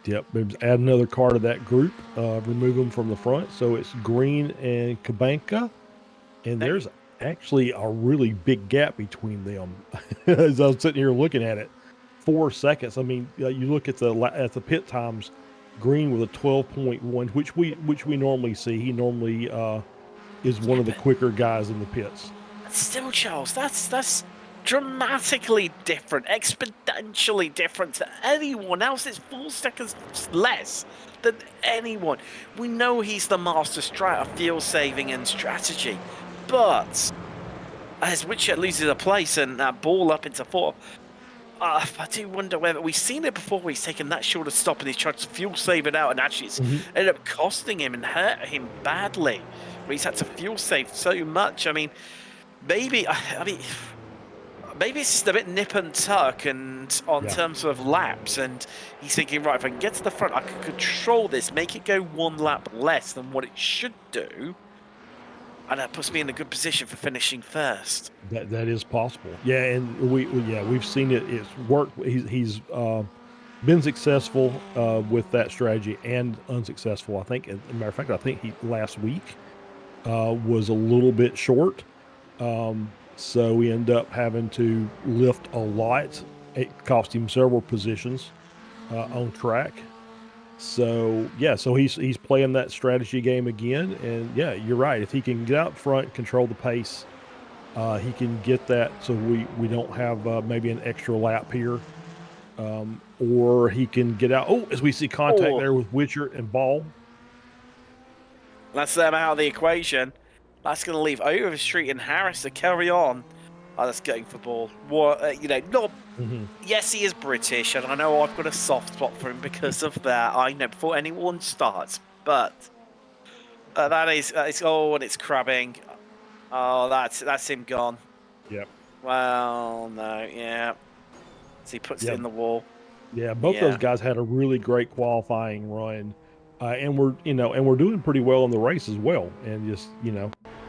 Yep, add another car to that group, remove them from the front. So it's Green and Kabanka, and there's actually a really big gap between them. As I was sitting here looking at it, 4 seconds. I mean, you look at the pit times. Green with a 12.1, which we normally see. He normally is one of the quicker guys in the pits. Still, Charles, that's dramatically different, exponentially different to anyone else. It's 4 seconds less than anyone. We know he's the master of fuel saving and strategy, but as Richard loses a place and that ball up into fourth, I do wonder whether we've seen it before where he's taken that shorter stop and he's tried to fuel save it out, and actually it's ended up costing him and hurt him badly, where he's had to fuel save so much. I mean, maybe maybe it's just a bit nip and tuck and on terms of laps, and he's thinking, right, if I can get to the front, I can control this, make it go 1 lap less than what it should do, and that puts me in a good position for finishing first. That is possible. Yeah, and we've seen it. It's worked. He's been successful with that strategy and unsuccessful. I think, as a matter of fact, I think he last week was a little bit short. So we end up having to lift a lot. It cost him several positions on track. So yeah, so he's playing that strategy game again, and yeah, you're right. If he can get out front, control the pace, he can get that. So we don't have maybe an extra lap here, or he can get out. Oh, as we see contact there with Witcher and Ball. That's them out of the equation. That's going to leave Overstreet and Harris to carry on. Oh, that's going for Ball. What not. Yes, he is British, and I know I've got a soft spot for him because of that. I know before anyone starts, but that is and it's crabbing. Oh, that's him gone. Yep. Well, no, yeah. So he puts it in the wall. Yeah, both those guys had a really great qualifying run, and we're doing pretty well in the race as well. And just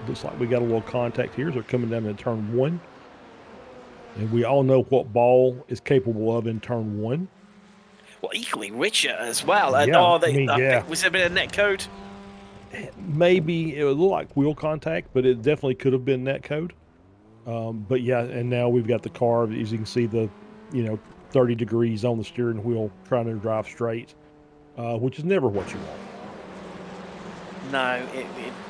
looks like we got a little contact here. So they're coming down in turn 1. And we all know what Ball is capable of in turn 1. Well, equally Richard as well. Was it a bit of net code? Maybe it would look like wheel contact, but it definitely could have been net code. But yeah, and now we've got the car, as you can see, the 30 degrees on the steering wheel, trying to drive straight, which is never what you want. No,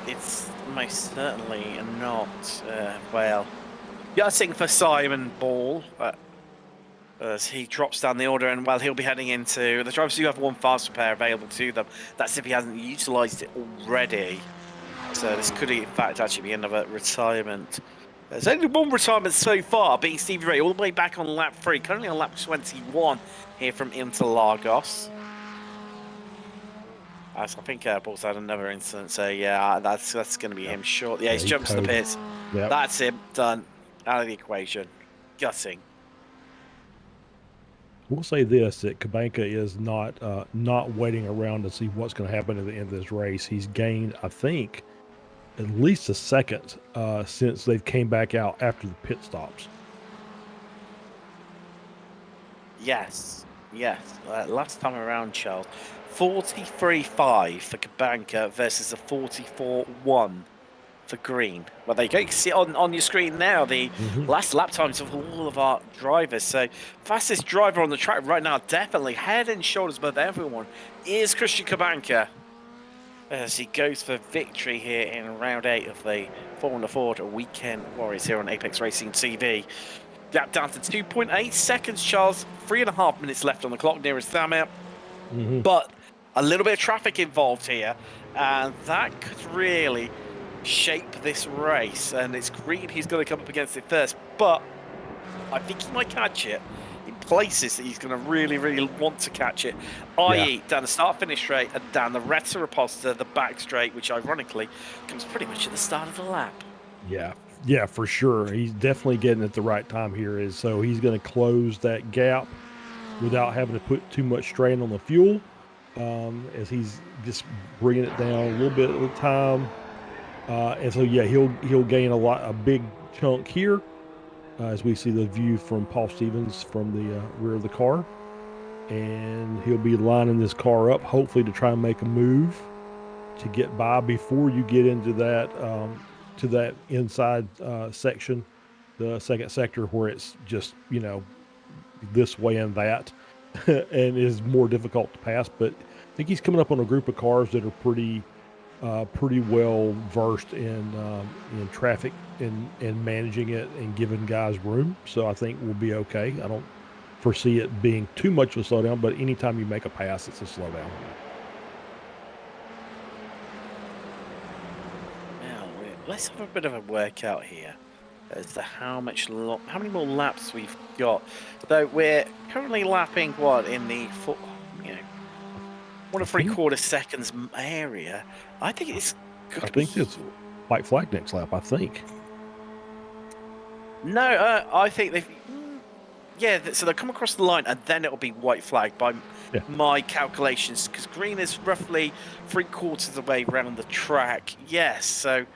it's most certainly not. Well, gutting for Simon Ball as he drops down the order, and he'll be heading into the drivers who have one fast repair available to them. That's if he hasn't utilised it already. So this could, in fact, actually be another retirement. There's only one retirement so far, being Stevie Ray, all the way back on lap 3, currently on lap 21 here from Interlagos. I think Ball's had another incident, so yeah, that's going to be him short. Yeah, he's jumped to the pits. Yep. That's him, done, out of the equation. Gutting. We'll say this, that Cabanca is not waiting around to see what's going to happen at the end of this race. He's gained, I think, at least a second since they've came back out after the pit stops. Yes. Last time around, Charles, 43.5 for Cabanca versus a 44.1 for Green. Well, there you go. You can see it on your screen now, the last lap times of all of our drivers. So, fastest driver on the track right now, definitely head and shoulders above everyone, is Christian Cabanca, as he goes for victory here in round 8 of the Formula Ford Weekend Warriors here on Apex Racing TV. Gap down to 2.8 seconds, Charles. 3.5 minutes left on the clock nearest Thamir. But a little bit of traffic involved here, and that could really shape this race. And it's Green he's going to come up against it first, but I think he might catch it in places that he's going to really, really want to catch it, i.e. down the start-finish straight and down the Retta Reposta, the back straight, which ironically comes pretty much at the start of the lap. Yeah, for sure. He's definitely getting it the right time here. So he's going to close that gap without having to put too much strain on the fuel, as he's just bringing it down a little bit at a time. And so yeah, he'll gain a big chunk here, as we see the view from Paul Stevens from the rear of the car, and he'll be lining this car up, hopefully to try and make a move to get by before you get into that to that inside section, the second sector, where it's just this way and that, and is more difficult to pass. But I think he's coming up on a group of cars that are pretty pretty well versed in traffic and managing it and giving guys room. So I think we'll be okay. I don't foresee it being too much of a slowdown, but anytime you make a pass, it's a slowdown. Now, let's have a bit of a workout here as to how many more laps we've got. So we're currently lapping what in the 1 3/4 seconds area. I think it's. I think it's white flag next lap. I think. No, I think they've. Yeah, so they'll come across the line and then it'll be white flag by my calculations, because green is roughly 3/4 of the way around the track. Yes, so.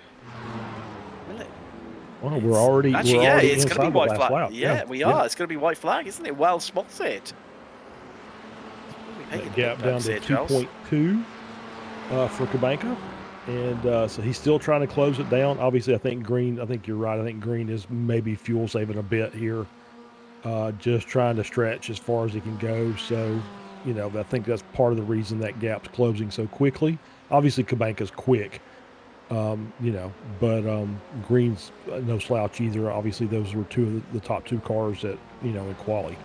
Well, we're already. Actually, we're already it's going to be white flag. lap. Yeah, we are. It's going to be white flag, isn't it? Well spotted. That gap down to 2.2 for Cabanca. And so he's still trying to close it down. Obviously, I think you're right. I think green is maybe fuel saving a bit here. Just trying to stretch as far as he can go. So, I think that's part of the reason that gap's closing so quickly. Obviously, Cabanca's quick, but green's no slouch either. Obviously, those were two of the top two cars in quali.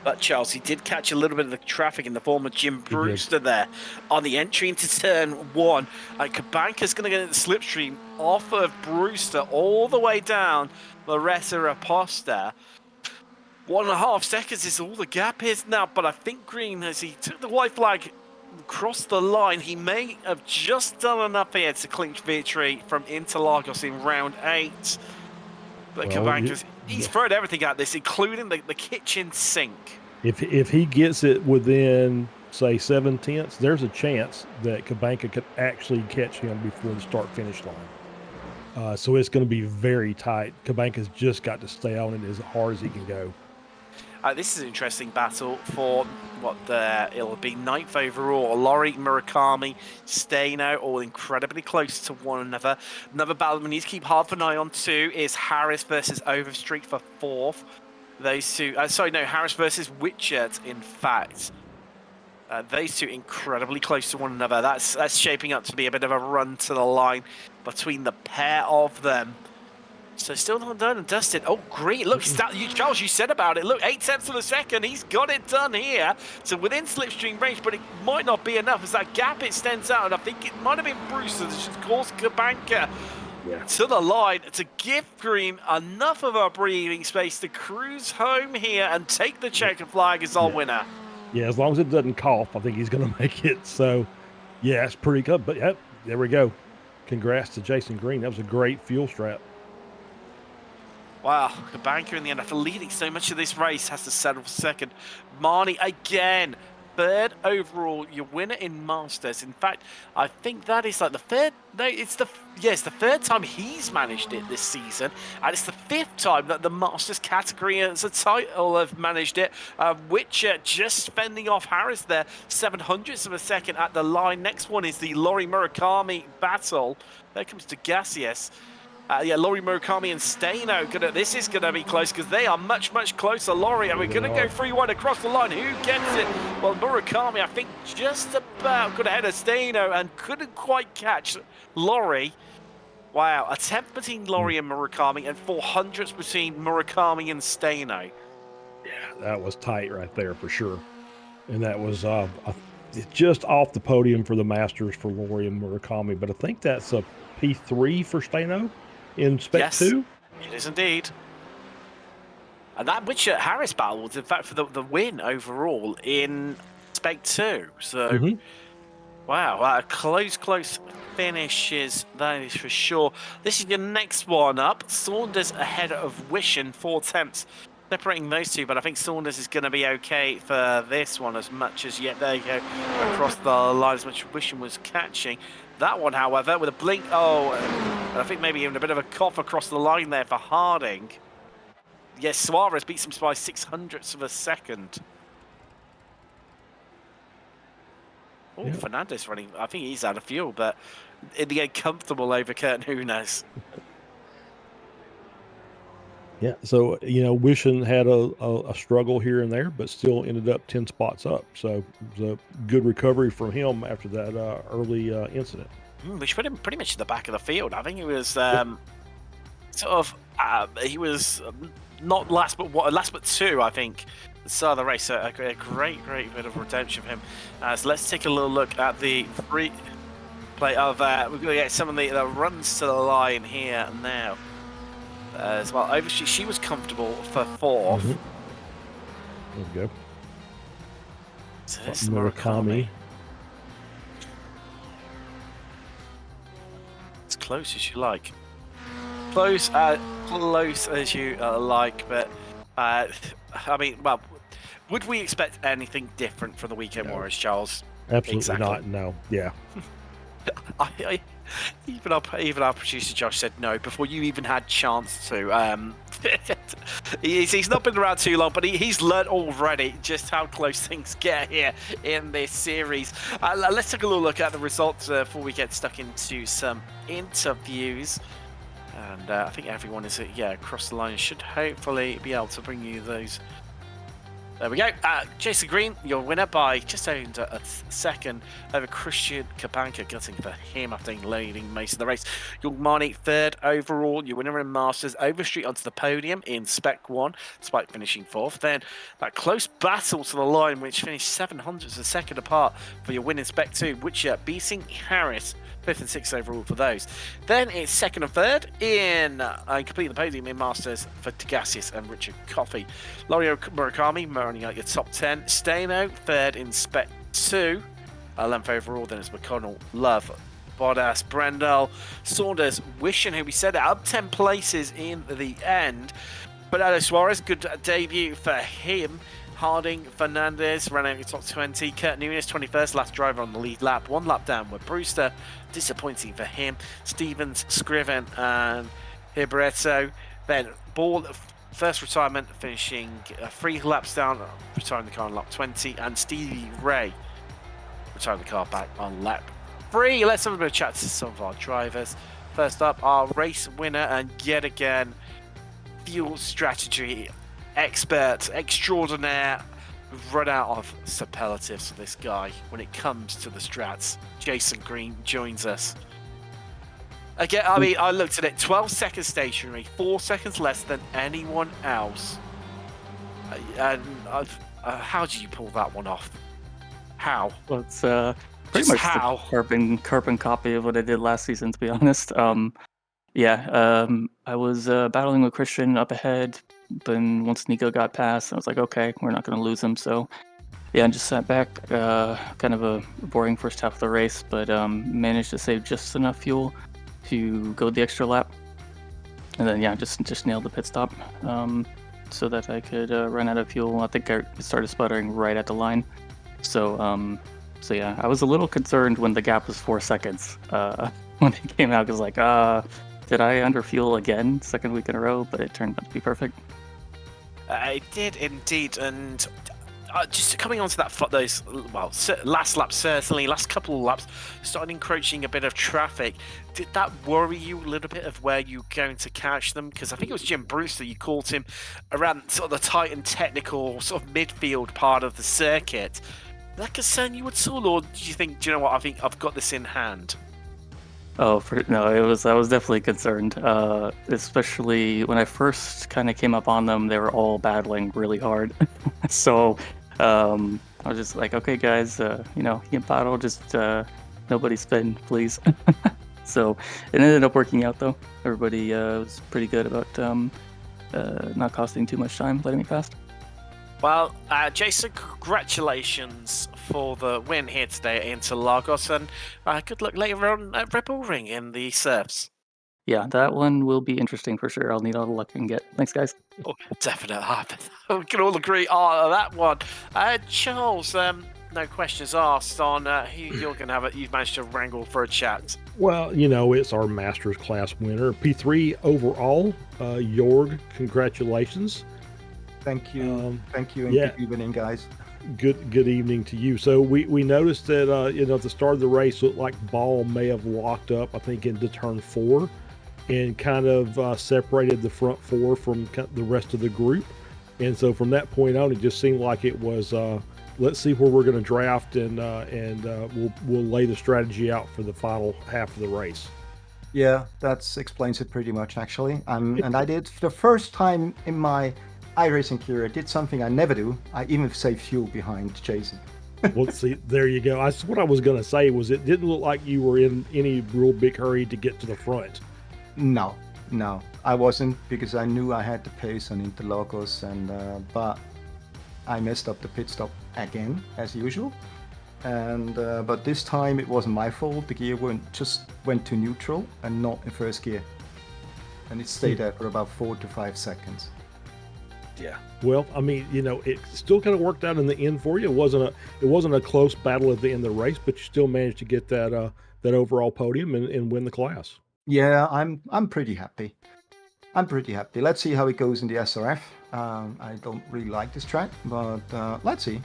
But Charles, he did catch a little bit of the traffic in the form of Jim Brewster there on the entry into turn 1. And Cabanca's going to get the slipstream off of Brewster all the way down Loretta Aposta. 1.5 seconds is all the gap is now, but I think green, as he took the white flag across the line, he may have just done enough here to clinch victory from Interlagos in round 8. But Cabanca's, he's thrown everything at this, including the kitchen sink. If he gets it within, say, 7/10, there's a chance that Cabanca could actually catch him before the start-finish line. So it's going to be very tight. Cabanca's just got to stay on it as hard as he can go. This is an interesting battle for it'll be 9th overall. Lori, Murakami, Staino, all incredibly close to one another. Another battle we need to keep half an eye on too is Harris versus Overstreet for 4th. Those two, Harris versus Witchert, in fact. Those two incredibly close to one another. That's shaping up to be a bit of a run to the line between the pair of them. So still not done and dusted. Oh, great. Look, Charles, you said about it. Look, 0.8 of a second. He's got it done here. So within slipstream range, but it might not be enough as that gap extends out. And I think it might have been Brewster that just caused Cabanca to the line to give green enough of a breathing space to cruise home here and take the checkered flag as our winner. Yeah, as long as it doesn't cough, I think he's going to make it. So, yeah, it's pretty good. But, yep, there we go. Congrats to Jason Green. That was a great fuel strap. Wow, Cabanca in the end, after leading so much of this race, has to settle for second. Marnie again, 3rd overall, your winner in Masters. In fact, I think that is like the third. No, it's the 3rd time he's managed it this season, and it's the 5th time that the Masters category as a title have managed it. Witcher just fending off Harris there, 0.07 of a second at the line. Next one is the Lori Murakami battle. There comes Degasius. Lori Murakami and Staino. This is going to be close because they are much, much closer. Lori, and we're going to go 3-1 across the line. Who gets it? Well, Murakami, I think, just about got ahead of Staino and couldn't quite catch Lori. Wow, a 10th between Lori and Murakami and 400ths between Murakami and Staino. Yeah, that was tight right there for sure. And that was just off the podium for the Masters for Lori and Murakami. But I think that's a P3 for Staino. In Spec 2? It is indeed. And that Witcher Harris battle was, in fact, for the win overall in Spec 2. So, wow, close finishes, that is for sure. This is your next one up. Saunders ahead of Wishin, 4 attempts. Separating those two, but I think Saunders is going to be okay for this one as much as yet. There you go, across the line as much as Wishin was catching. That one, however, with a blink, and I think maybe even a bit of a cough across the line there for Harding. Yes, Suarez beats him by 0.06 of a second. Oh, yeah. Fernandez running, I think he's out of fuel, but in the end, comfortable over Kurt Nunes. Yeah, so, Wishin had a struggle here and there, but still ended up 10 spots up. So it was a good recovery from him after that early incident. which put him pretty much at the back of the field. I think he was he was not last but two, I think. The start of the race, a great bit of redemption for him. So let's take a little look at the free play of. We're going to get some of the runs to the line here and now. As well, obviously she was comfortable for fourth. There we go. So this is Murakami. As close as you like. Close as you like, but I mean, well, would we expect anything different from the Weekend Warriors, Charles? Absolutely not. No. Yeah. Even our producer Josh said no before you even had chance to. He's not been around too long, but he's learned already just how close things get here in this series. Let's take a little look at the results before we get stuck into some interviews. And I think everyone is across the line. Should hopefully be able to bring you those. There we go. Jason Green, your winner by just under a second over Christian Kabanka, gutting for him after leading most of the race. Yulmani third overall, your winner in Masters, Overstreet onto the podium in Spec 1, despite finishing fourth. Then that close battle to the line, which finished 700ths of a second apart for your win in Spec 2, which beating Harris. 5th and 6th overall for those. Then it's 2nd and 3rd in completing the podium in Masters for Tagasius and Richard Coffey. Lorio Murakami running out your top 10. Stano 3rd in Spec 2. 11th overall then is McConnell, Love, Bodas, Brendel, Saunders, Wishen, who we said up 10 places in the end. Bernardo Suarez, good debut for him. Harding, Fernandez ran out your top 20. Kurt Nunes, 21st, last driver on the lead lap. 1 lap down with Brewster. Disappointing for him. Stevens, Scriven, and Hibretto. Then Ball, first retirement, finishing 3 laps down, retiring the car on lap 20. And Stevie Ray retiring the car back on lap 3. Let's have a bit of chat to some of our drivers. First up, our race winner, and yet again, fuel strategy expert extraordinaire. We've run out of superlatives for this guy when it comes to the strats. Jason Green joins us. Again, I mean, I looked at it, 12 seconds stationary, 4 seconds less than anyone else. And how do you pull that one off? How? Well, it's pretty much the carbon copy of what I did last season, to be honest. I was battling with Christian up ahead. Then once Nico got past, I was like, okay, we're not going to lose him. So, yeah, I just sat back. Kind of a boring first half of the race, but managed to save just enough fuel to go the extra lap. And then, yeah, just nailed the pit stop so that I could run out of fuel. I think I started sputtering right at the line. So yeah, I was a little concerned when the gap was 4 seconds when it came out. Because, like, did I underfuel again 2nd week in a row? But it turned out to be perfect. It did indeed, and just coming on to those last lap, certainly last couple of laps, started encroaching a bit of traffic. Did that worry you a little bit of where you're going to catch them? Because I think it was Jim Brewster, you caught him around sort of the tight and technical sort of midfield part of the circuit. Did that concern you at all, or do you think, do you know what, I think I've got this in hand? Oh, no, I was definitely concerned, especially when I first kind of came up on them. They were all battling really hard. So I was just like, okay, guys, you can battle, just nobody spin, please. So it ended up working out, though. Everybody was pretty good about not costing too much time, letting me past. Well, Jason, congratulations for the win here today at Interlagos, and good luck later on at Red Bull Ring in the Surfs. Yeah, that one will be interesting for sure. I'll need all the luck I can get. Thanks, guys. Oh, definitely. We can all agree on that one. Charles, no questions asked on who you're going to have. You've managed to wrangle for a chat. Well, it's our Masters class winner, P3 overall. Jorg, congratulations. Thank you, and good evening, guys. Good evening to you. So we noticed that at the start of the race, looked like Ball may have locked up, I think, into turn 4, and kind of separated the front 4 from the rest of the group. And so from that point on, it just seemed like it was let's see where we're going to draft, and we'll lay the strategy out for the final half of the race. Yeah, that explains it pretty much, actually. And I did, for the first time in my iRacing career, I did something I never do. I even saved fuel behind Jason. Well, see, there you go. That's what I was going to say. Was it didn't look like you were in any real big hurry to get to the front. No, I wasn't, because I knew I had the pace on Interlagos, and but I messed up the pit stop again, as usual. And but this time it wasn't my fault. The gear just went to neutral and not in first gear, and it stayed there for about 4 to 5 seconds. Yeah. Well, I mean, it still kind of worked out in the end for you. It wasn't a close battle at the end of the race, but you still managed to get that overall podium and win the class. Yeah, I'm pretty happy. Let's see how it goes in the SRF. I don't really like this track, but let's see.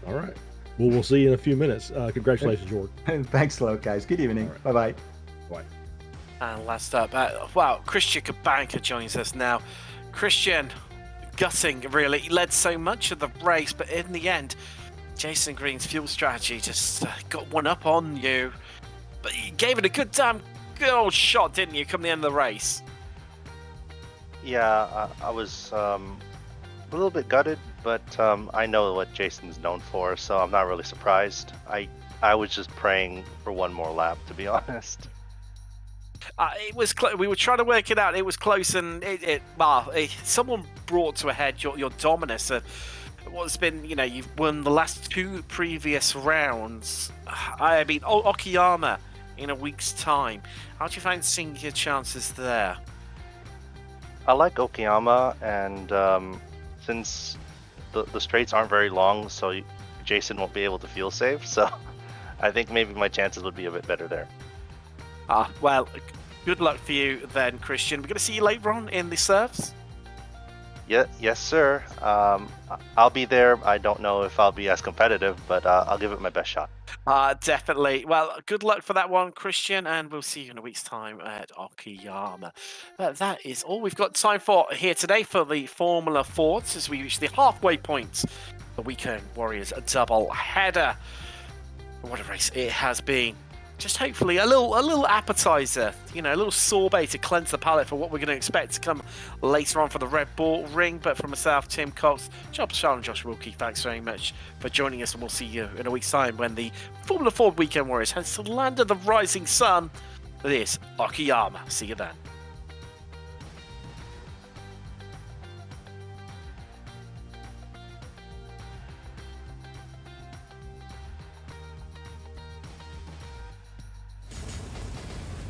All right. Well, we'll see you in a few minutes. Congratulations, Jordan. Thanks a lot, guys. Good evening. Right. Bye-bye. Bye. And last up, wow, Christian Kabanka joins us now. Christian, gutting, really. He led so much of the race, but in the end, Jason Green's fuel strategy just got one up on you. But you gave it a good old shot, didn't you, come the end of the race? Yeah, I was a little bit gutted, but I know what Jason's known for, so I'm not really surprised. I was just praying for one more lap, to be honest. It was we were trying to work it out. It was close, and someone brought to a head your dominance of what's been, you've won the last 2 previous rounds. I mean, Okayama in a week's time. How do you find seeing your chances there? I like Okayama, and since the straights aren't very long, so Jason won't be able to fuel save, so I think maybe my chances would be a bit better there. Well, good luck for you then, Christian. We're going to see you later on in the serves. Yeah, yes, sir. I'll be there. I don't know if I'll be as competitive, but I'll give it my best shot. Definitely. Well, good luck for that one, Christian, and we'll see you in a week's time at Okayama. But that is all we've got time for here today for the Formula Fords as we reach the halfway point. The Weekend Warriors double header. What a race it has been. Just hopefully a little appetizer, a little sorbet to cleanse the palate for what we're going to expect to come later on for the Red Bull Ring. But from myself, Tim Cox, Charles and Josh Wilkie, thanks very much for joining us, and we'll see you in a week's time when the Formula Ford Weekend Warriors heads to the land of the rising sun. This Okayama. See you then.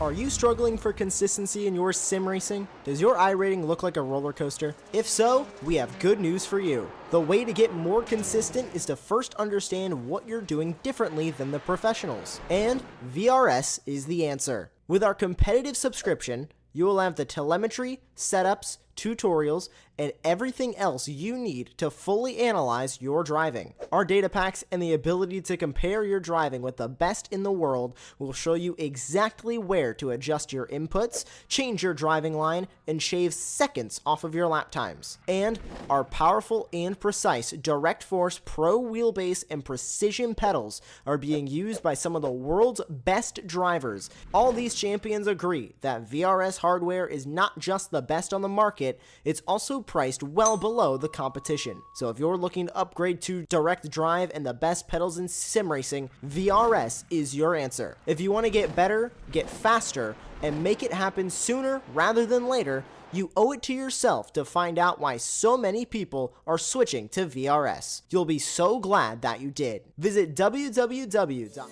Are you struggling for consistency in your sim racing? Does your iRating look like a roller coaster? If so, we have good news for you. The way to get more consistent is to first understand what you're doing differently than the professionals. And VRS is the answer. With our competitive subscription, you will have the telemetry, setups, tutorials, and everything else you need to fully analyze your driving. Our data packs and the ability to compare your driving with the best in the world will show you exactly where to adjust your inputs, change your driving line, and shave seconds off of your lap times. And our powerful and precise Direct Force Pro wheelbase and precision pedals are being used by some of the world's best drivers. All these champions agree that VRS hardware is not just the best on the market, it's also priced well below the competition. So if you're looking to upgrade to direct drive and the best pedals in sim racing, VRS is your answer. If you want to get better, get faster, and make it happen sooner rather than later, you owe it to yourself to find out why so many people are switching to VRS. You'll be so glad that you did. Visit www.